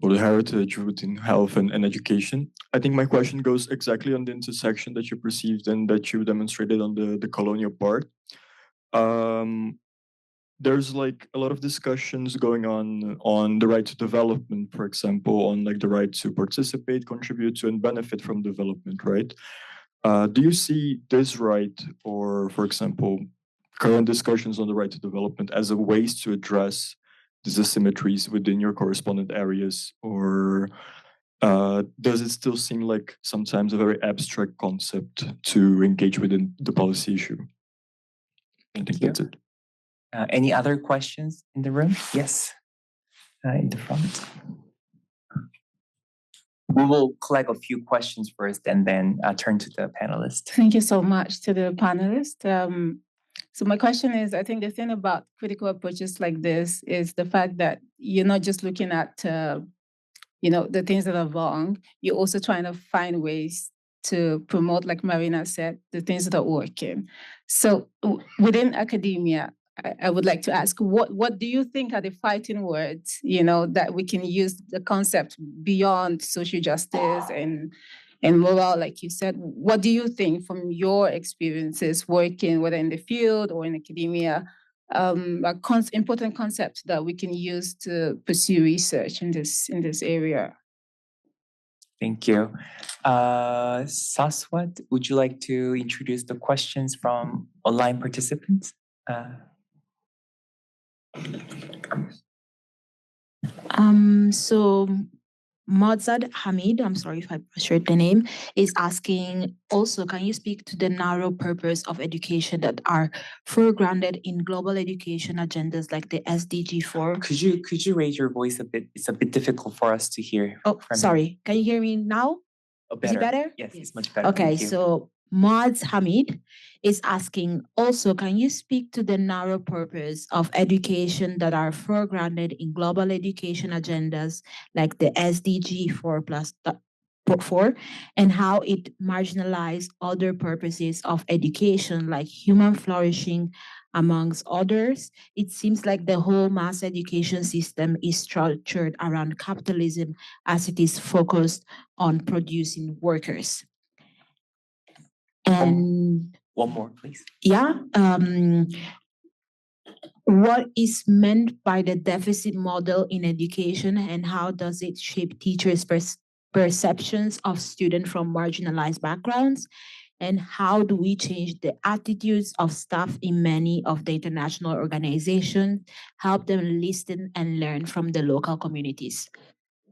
heritage, between health and education. I think my question goes exactly on the intersection that you perceived and that you demonstrated on the colonial part. There's like a lot of discussions going on the right to development, for example, on like the right to participate, contribute to, and benefit from development, right? Do you see this right, or for example, current discussions on the right to development as a ways to address these asymmetries within your correspondent areas, or does it still seem like sometimes a very abstract concept to engage within the policy issue? I think that's it. Any other questions in the room? Yes, in the front. We will collect a few questions first and then turn to the panelists. Thank you so much to the panelists. So my question is, I think the thing about critical approaches like this is the fact that you're not just looking at, the things that are wrong, you're also trying to find ways to promote, like Marina said, the things that are working. So within academia, I would like to ask, what do you think are the fighting words, that we can use the concept beyond social justice and moral, like you said? What do you think from your experiences working, whether in the field or in academia, important concepts that we can use to pursue research in this area? Thank you. Saswat, would you like to introduce the questions from online participants? So Mozad Hamid, I'm sorry if I butchered the name, is asking also, can you speak to the narrow purpose of education that are foregrounded in global education agendas like the SDG 4? Could you raise your voice a bit? It's a bit difficult for us to hear. Oh, sorry. Can you hear me now? Oh, Is it better? Yes, it's much better. Okay, Thank you. so Mods Hamid is asking also, can you speak to the narrow purpose of education that are foregrounded in global education agendas like the SDG 4+4 and how it marginalized other purposes of education like human flourishing, amongst others? It seems like the whole mass education system is structured around capitalism as it is focused on producing workers. And one more, please. Yeah. What is meant by the deficit model in education, and how does it shape teachers' perceptions of students from marginalized backgrounds? And how do we change the attitudes of staff in many of the international organizations, help them listen and learn from the local communities?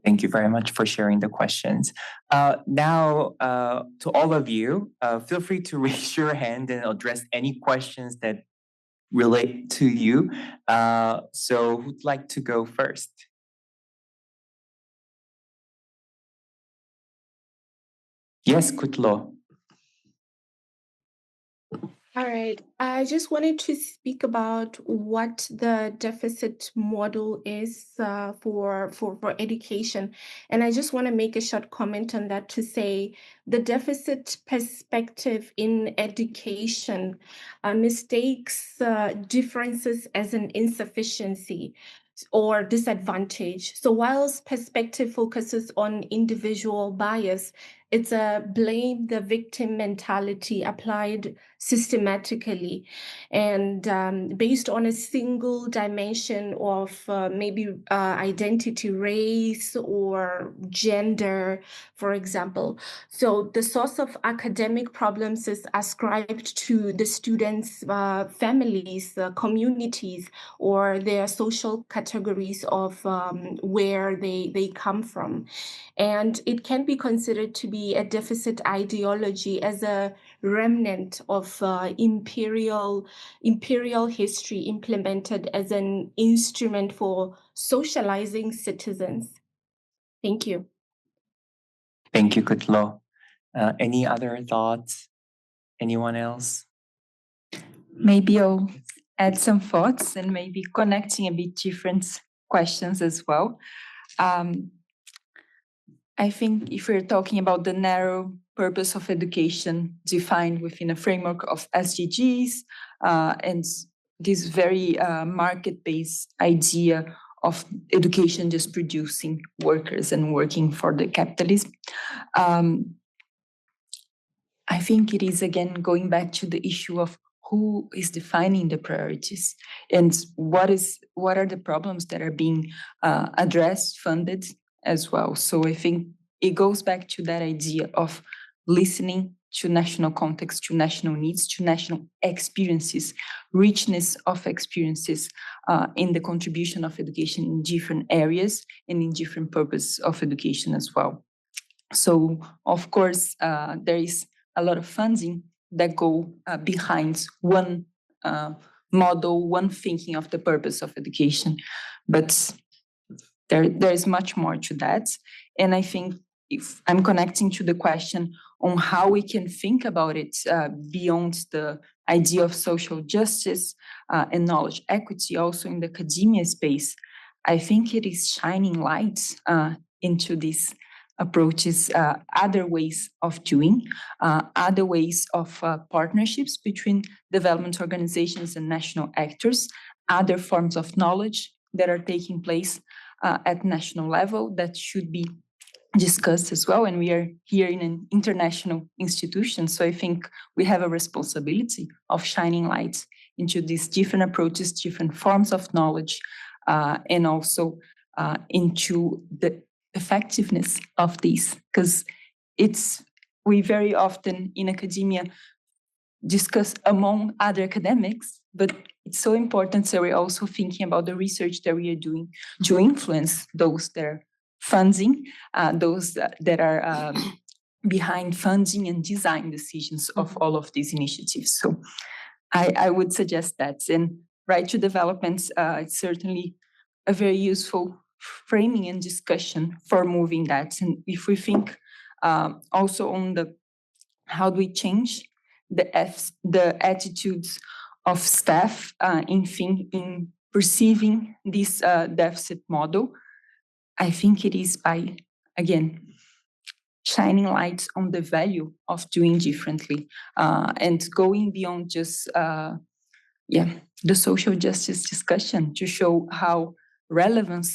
Thank you very much for sharing the questions. Now, to all of you, feel free to raise your hand and address any questions that relate to you. So who'd like to go first? Yes, Kutlo. All right. I just wanted to speak about what the deficit model is for education. And I just want to make a short comment on that to say the deficit perspective in education mistakes differences as an insufficiency or disadvantage. So whilst perspective focuses on individual bias, It's a blame the victim mentality applied systematically and based on a single dimension of maybe identity, race, or gender, for example. So the source of academic problems is ascribed to the students' families, communities, or their social categories of where they come from. And it can be considered to be a deficit ideology as a remnant of imperial history implemented as an instrument for socializing citizens. Thank you. Thank you, Kutlo. Any other thoughts? Anyone else? Maybe I'll add some thoughts and maybe connecting a bit different questions as well. I think if we're talking about the narrow purpose of education defined within a framework of SDGs and this very market-based idea of education just producing workers and working for the capitalism, I think it is again going back to the issue of who is defining the priorities and what are the problems that are being addressed, funded as well. So I think it goes back to that idea of listening to national context, to national needs, to national experiences, richness of experiences in the contribution of education in different areas and in different purposes of education as well. So of course, there is a lot of funding that go behind one model, one thinking of the purpose of education. But there is much more to that. And I think if I'm connecting to the question on how we can think about it beyond the idea of social justice and knowledge equity, also in the academia space, I think it is shining light into these approaches, other ways of doing, other ways of partnerships between development organizations and national actors, other forms of knowledge that are taking place at national level that should be discussed as well. And we are here in an international institution, so I think we have a responsibility of shining light into these different approaches, different forms of knowledge, and also into the effectiveness of these, because we very often in academia discuss among other academics, but it's so important that we're also thinking about the research that we are doing to influence those that are funding, those that are behind funding and design decisions of all of these initiatives. So I would suggest that. And right to development, it's certainly a very useful framing and discussion for moving that. And if we think also on how do we change the attitudes of staff in perceiving this deficit model, I think it is by, again, shining light on the value of doing differently and going beyond just the social justice discussion to show how relevant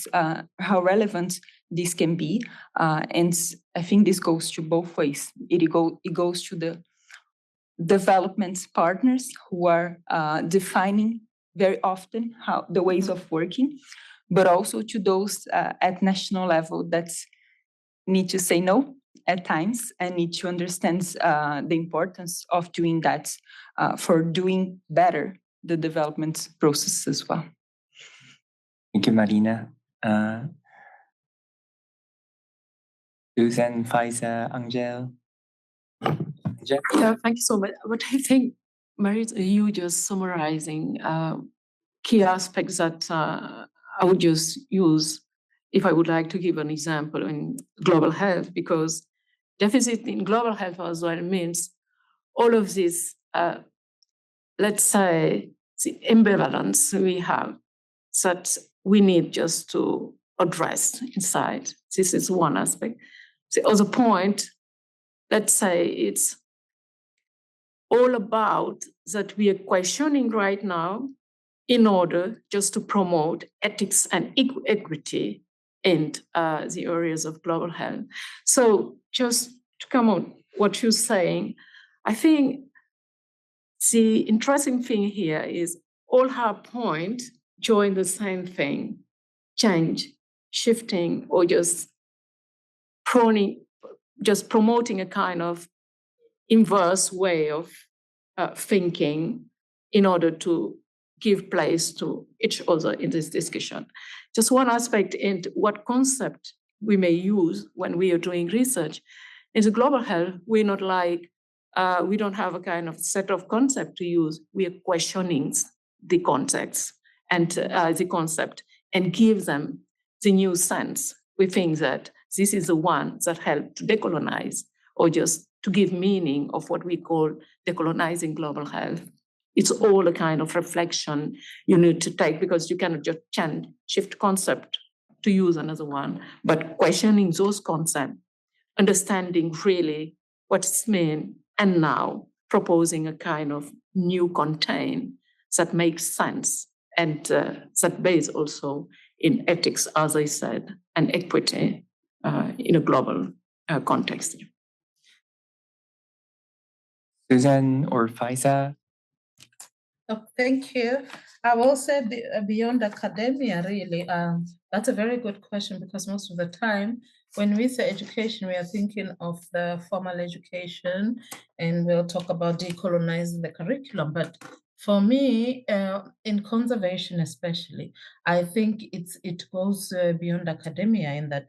this can be. And I think this goes to both ways. It goes to the development partners who are defining very often the ways of working, but also to those at national level that need to say no at times and need to understand the importance of doing that for doing better the development process as well. Thank you, Marina. Susan, Faiza, Angel. Yeah, thank you so much. But I think, Marit, you just summarizing key aspects that I would just use if I would like to give an example in global health, because deficit in global health as well means all of this, let's say, the imbalance we have that we need just to address inside. This is one aspect. The other point, let's say it's all about that we are questioning right now in order just to promote ethics and equity in the areas of global health. So just to come on what you're saying, I think the interesting thing here is all her points join the same thing: change, shifting, or just promoting a kind of inverse way of thinking in order to give place to each other in this discussion. Just one aspect into what concept we may use when we are doing research. In the global health, we're not like, we don't have a kind of set of concept to use. We are questioning the context and the concept and give them the new sense. We think that this is the one that helped to decolonize or just to give meaning of what we call decolonizing global health. It's all a kind of reflection you need to take, because you cannot just shift concept to use another one, but questioning those concepts, understanding really what it's mean, and now proposing a kind of new content that makes sense and that based also in ethics, as I said, and equity in a global context. Susan or Faiza? Oh, thank you. I will say beyond academia, really, that's a very good question, because most of the time when we say education, we are thinking of the formal education, and we'll talk about decolonizing the curriculum. But for me, in conservation especially, I think it goes beyond academia, in that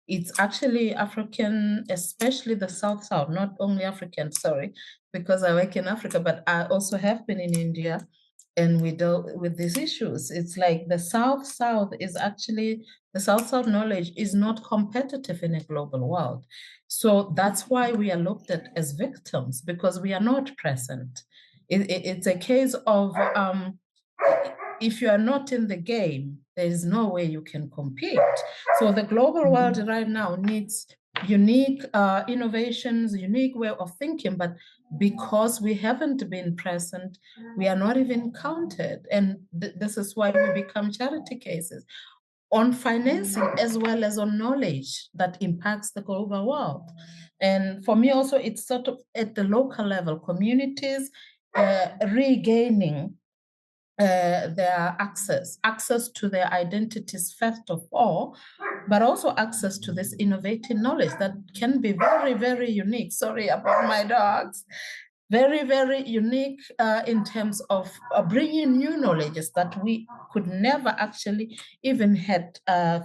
it's actually African, especially the South-South, not only African, sorry, because I work in Africa, but I also have been in India, and we dealt with these issues. It's like the South-South is actually, the South-South knowledge is not competitive in a global world. So that's why we are looked at as victims, because we are not present. It's a case of, if you are not in the game, there is no way you can compete. So the global world right now needs unique innovations, unique way of thinking, but because we haven't been present, we are not even counted. And this is why we become charity cases on financing as well as on knowledge that impacts the global world. And for me also, it's sort of at the local level, communities regaining their access to their identities first of all, but also access to this innovative knowledge that can be very, very unique. Sorry about my dogs. Very, very unique in terms of bringing new knowledges that we could never actually even had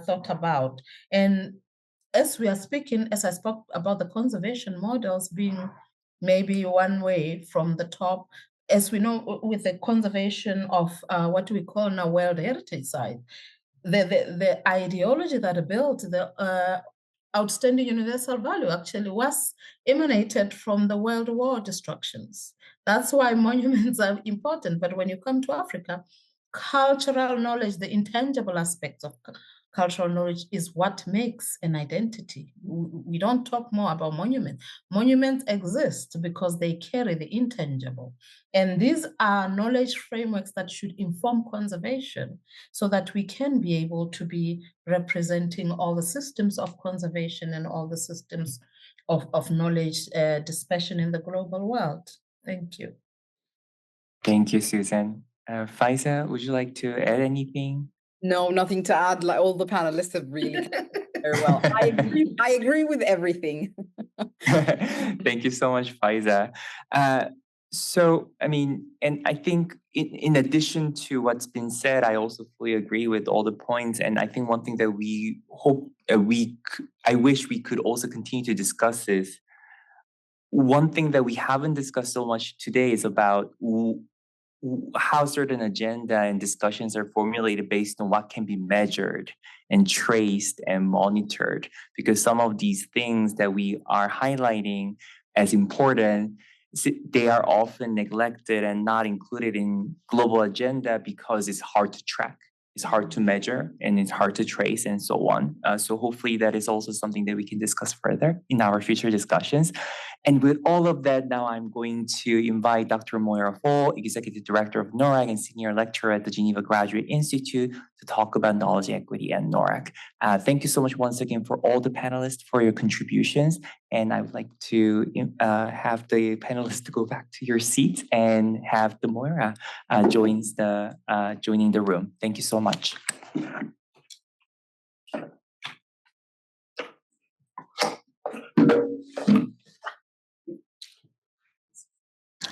thought about. And as we are speaking, as I spoke about the conservation models being maybe one way from the top, as we know, with the conservation of what we call now World Heritage Site, the ideology that built the outstanding universal value actually was emanated from the World War destructions. That's why monuments are important. But when you come to Africa, cultural knowledge, the intangible aspects of cultural knowledge is what makes an identity. We don't talk more about monuments. Monuments exist because they carry the intangible. And these are knowledge frameworks that should inform conservation so that we can be able to be representing all the systems of conservation and all the systems of knowledge dispersion in the global world. Thank you. Thank you, Susan. Faiza, would you like to add anything? No, nothing to add. Like, all the panelists have really very well. I agree with everything. Thank you so much, Faiza. So, I mean, and I think in addition to what's been said, I also fully agree with all the points. And I think one thing that we hope I wish we could also continue to discuss is, one thing that we haven't discussed so much today is about how certain agenda and discussions are formulated based on what can be measured and traced and monitored. Because some of these things that we are highlighting as important, they are often neglected and not included in global agenda because it's hard to track, it's hard to measure, and it's hard to trace, and so on. So hopefully that is also something that we can discuss further in our future discussions. And with all of that, now I'm going to invite Dr. Moira Ho, Executive Director of NORAC and Senior Lecturer at the Geneva Graduate Institute, to talk about knowledge equity and NORAC. Thank you so much once again for all the panelists for your contributions. And I would like to have the panelists to go back to your seats and have the Moira joining the room. Thank you so much.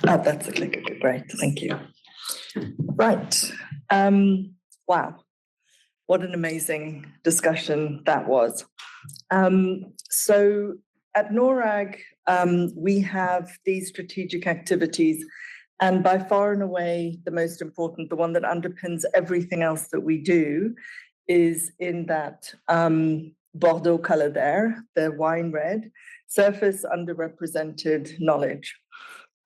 Oh, that's a clicker. Great, thank you. Right. Wow, what an amazing discussion that was. So at NORAG, we have these strategic activities, and by far and away the most important, the one that underpins everything else that we do, is in that Bordeaux color there, the wine red, surface underrepresented knowledge.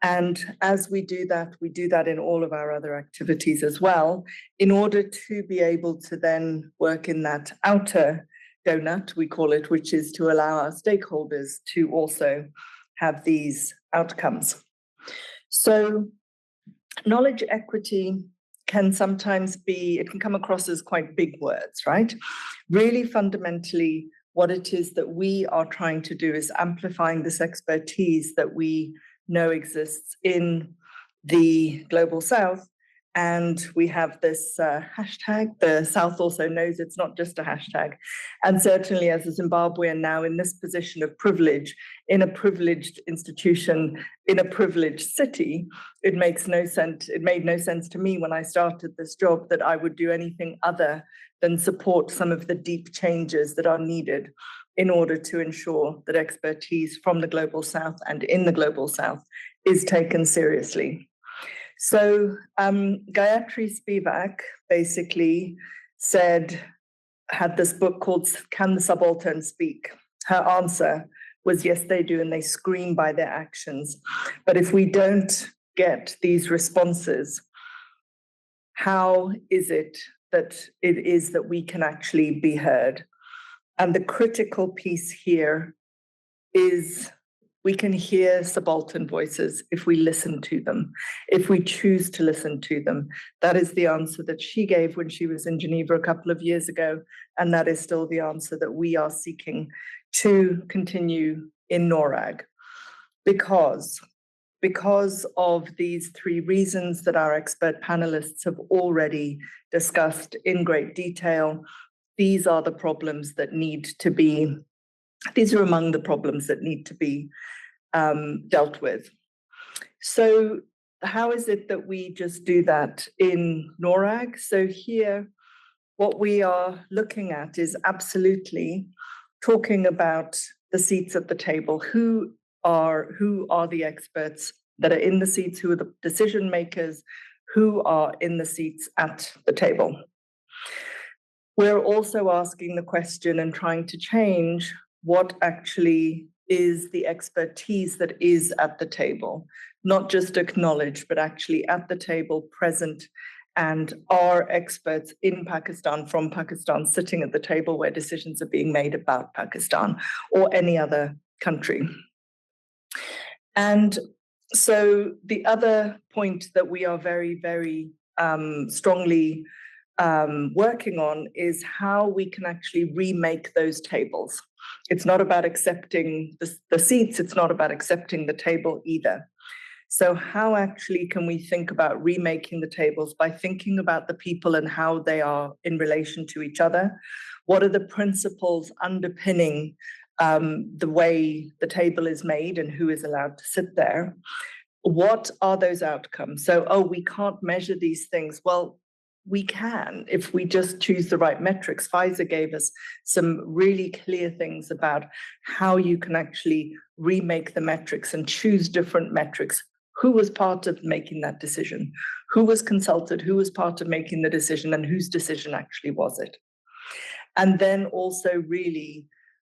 And as we do that in all of our other activities as well, in order to be able to then work in that outer donut, we call it, which is to allow our stakeholders to also have these outcomes. So knowledge equity can sometimes be, it can come across as quite big words, right? Really fundamentally, what it is that we are trying to do is amplifying this expertise that we know exists in the Global South. And we have this hashtag, the South also knows it's not just a hashtag. And certainly as a Zimbabwean now in this position of privilege, in a privileged institution, in a privileged city, it made no sense to me when I started this job that I would do anything other than support some of the deep changes that are needed in order to ensure that expertise from the Global South and in the Global South is taken seriously. So Gayatri Spivak basically had this book called Can the Subaltern Speak? Her answer was yes, they do, and they scream by their actions. But if we don't get these responses, how is it that we can actually be heard? And the critical piece here is we can hear subaltern voices if we listen to them, if we choose to listen to them. That is the answer that she gave when she was in Geneva a couple of years ago. And that is still the answer that we are seeking to continue in NORAG. Because of these three reasons that our expert panelists have already discussed in great detail, these are the problems that need to be, these are among the problems that need to be dealt with. So how is it that we just do that in NORAG? So here, what we are looking at is absolutely talking about the seats at the table. Who are the experts that are in the seats? Who are the decision makers? Who are in the seats at the table? We're also asking the question and trying to change what actually is the expertise that is at the table, not just acknowledged, but actually at the table, present, and are experts in Pakistan, from Pakistan, sitting at the table where decisions are being made about Pakistan or any other country. And so the other point that we are very, very strongly working on is how we can actually remake those tables. It's not about accepting the seats, it's not about accepting the table either. So how actually can we think about remaking the tables by thinking about the people and how they are in relation to each other? What are the principles underpinning the way the table is made and who is allowed to sit there? What are those outcomes? So, we can't measure these things. Well, we can if we just choose the right metrics. Pfizer gave us some really clear things about how you can actually remake the metrics and choose different metrics. Who was part of making that decision? Who was consulted? Who was part of making the decision? And whose decision actually was it? And then also really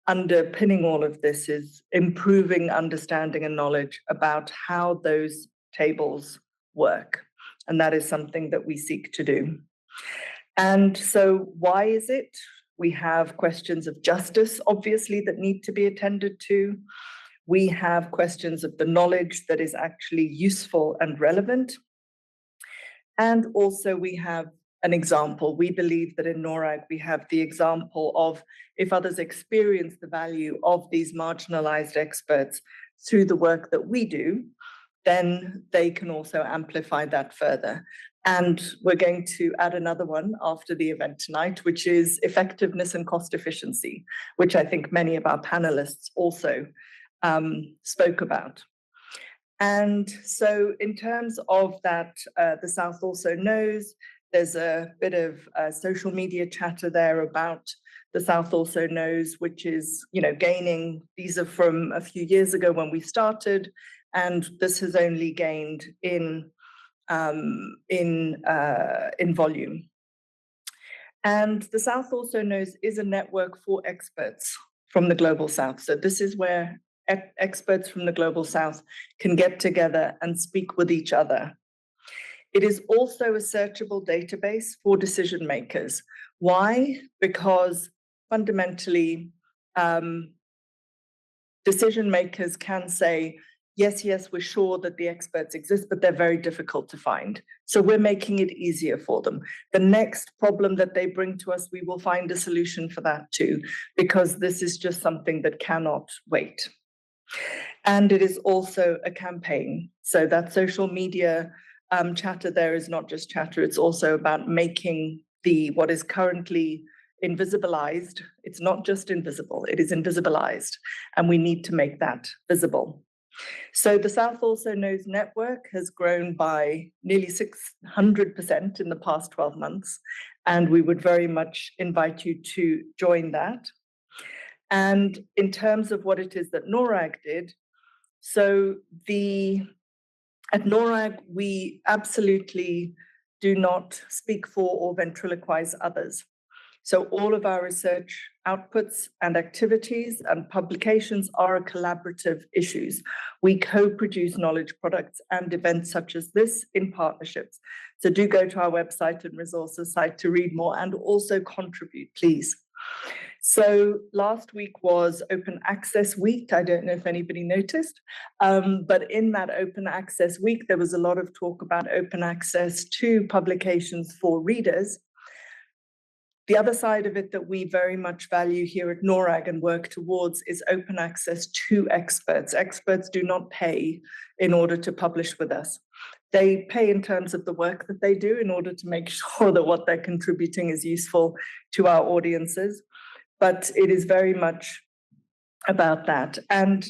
underpinning all of this is improving understanding and knowledge about how those tables work. And that is something that we seek to do. And so why is it? We have questions of justice, obviously, that need to be attended to. We have questions of the knowledge that is actually useful and relevant. And also we have an example. We believe that in NORAG, we have the example of if others experience the value of these marginalized experts through the work that we do, then they can also amplify that further. And we're going to add another one after the event tonight, which is effectiveness and cost efficiency, which I think many of our panelists also spoke about. And so in terms of that, the South also knows, there's a bit of social media chatter there about the South also knows, which is, gaining. These are from a few years ago when we started, and this has only gained in volume. And the South also knows is a network for experts from the Global South. So this is where experts from the Global South can get together and speak with each other. It is also a searchable database for decision makers. Why? Because fundamentally, decision makers can say, yes, we're sure that the experts exist, but they're very difficult to find. So we're making it easier for them. The next problem that they bring to us, we will find a solution for that too, because this is just something that cannot wait. And it is also a campaign. So that social media chatter there is not just chatter, it's also about making what is currently invisibilized. It's not just invisible, it is invisibilized, and we need to make that visible. So the South Also Knows network has grown by nearly 600% in the past 12 months, and we would very much invite you to join that. And in terms of what it is that NORAG did, so at NORAG, we absolutely do not speak for or ventriloquize others. So all of our research outputs and activities and publications are collaborative issues. We co-produce knowledge products and events such as this in partnerships. So do go to our website and resources site to read more and also contribute, please. So last week was Open Access Week. I don't know if anybody noticed, but in that Open Access Week, there was a lot of talk about open access to publications for readers. The other side of it that we very much value here at NORAG and work towards is open access to experts. Experts do not pay in order to publish with us. They pay in terms of the work that they do in order to make sure that what they're contributing is useful to our audiences. But it is very much about that. And,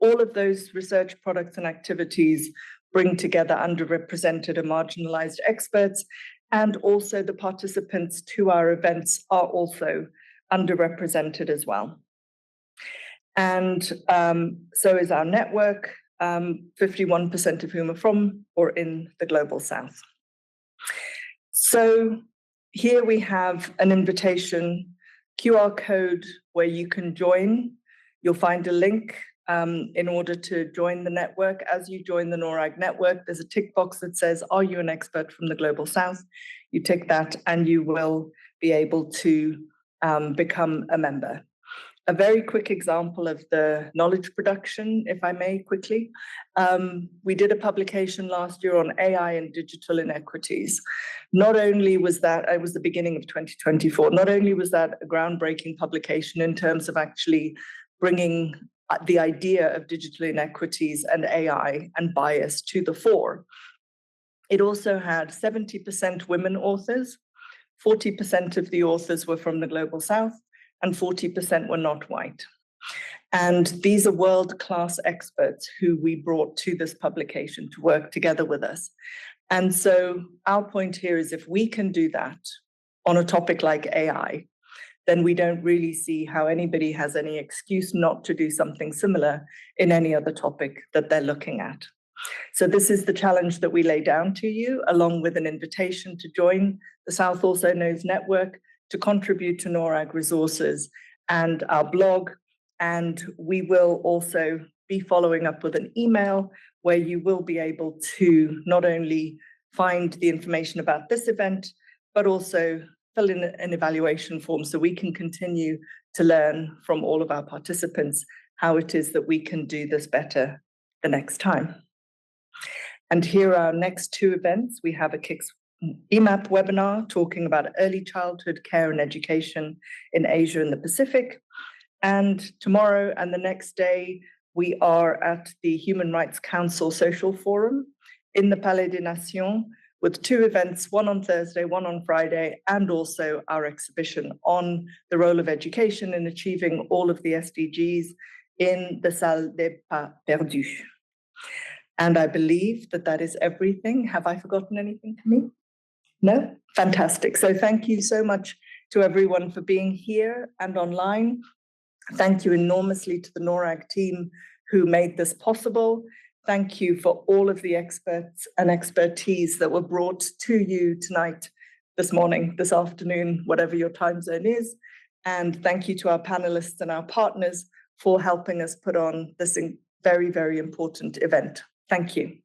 all of those research products and activities bring together underrepresented and marginalized experts. And also the participants to our events are also underrepresented as well. And so is our network, 51% of whom are from or in the Global South. So here we have an invitation QR code where you can join. You'll find a link in order to join the network. As you join the NORAG network, there's a tick box that says, are you an expert from the Global South? You tick that and you will be able to become a member. A very quick example of the knowledge production, if I may quickly. We did a publication last year on AI and digital inequities. Not only was that, it was the beginning of 2024, not only was that a groundbreaking publication in terms of actually bringing the idea of digital inequities and AI and bias to the fore, it also had 70% women authors, 40% of the authors were from the Global South, and 40% were not white. And these are world-class experts who we brought to this publication to work together with us. And so our point here is if we can do that on a topic like AI, then we don't really see how anybody has any excuse not to do something similar in any other topic that they're looking at. So this is the challenge that we lay down to you, along with an invitation to join the South Also Knows network, to contribute to NORAG resources and our blog. And we will also be following up with an email where you will be able to not only find the information about this event, but also fill in an evaluation form so we can continue to learn from all of our participants how it is that we can do this better the next time. And here are our next two events. We have a KICS EMAP webinar talking about early childhood care and education in Asia and the Pacific. And tomorrow and the next day, we are at the Human Rights Council Social Forum in the Palais des Nations with two events, one on Thursday, one on Friday, and also our exhibition on the role of education in achieving all of the SDGs in the Salle des Pas Perdus. And I believe that that is everything. Have I forgotten anything, Camille? No? Fantastic. So thank you so much to everyone for being here and online. Thank you enormously to the NORAG team who made this possible. Thank you for all of the experts and expertise that were brought to you tonight, this morning, this afternoon, whatever your time zone is. And thank you to our panelists and our partners for helping us put on this very, very important event. Thank you.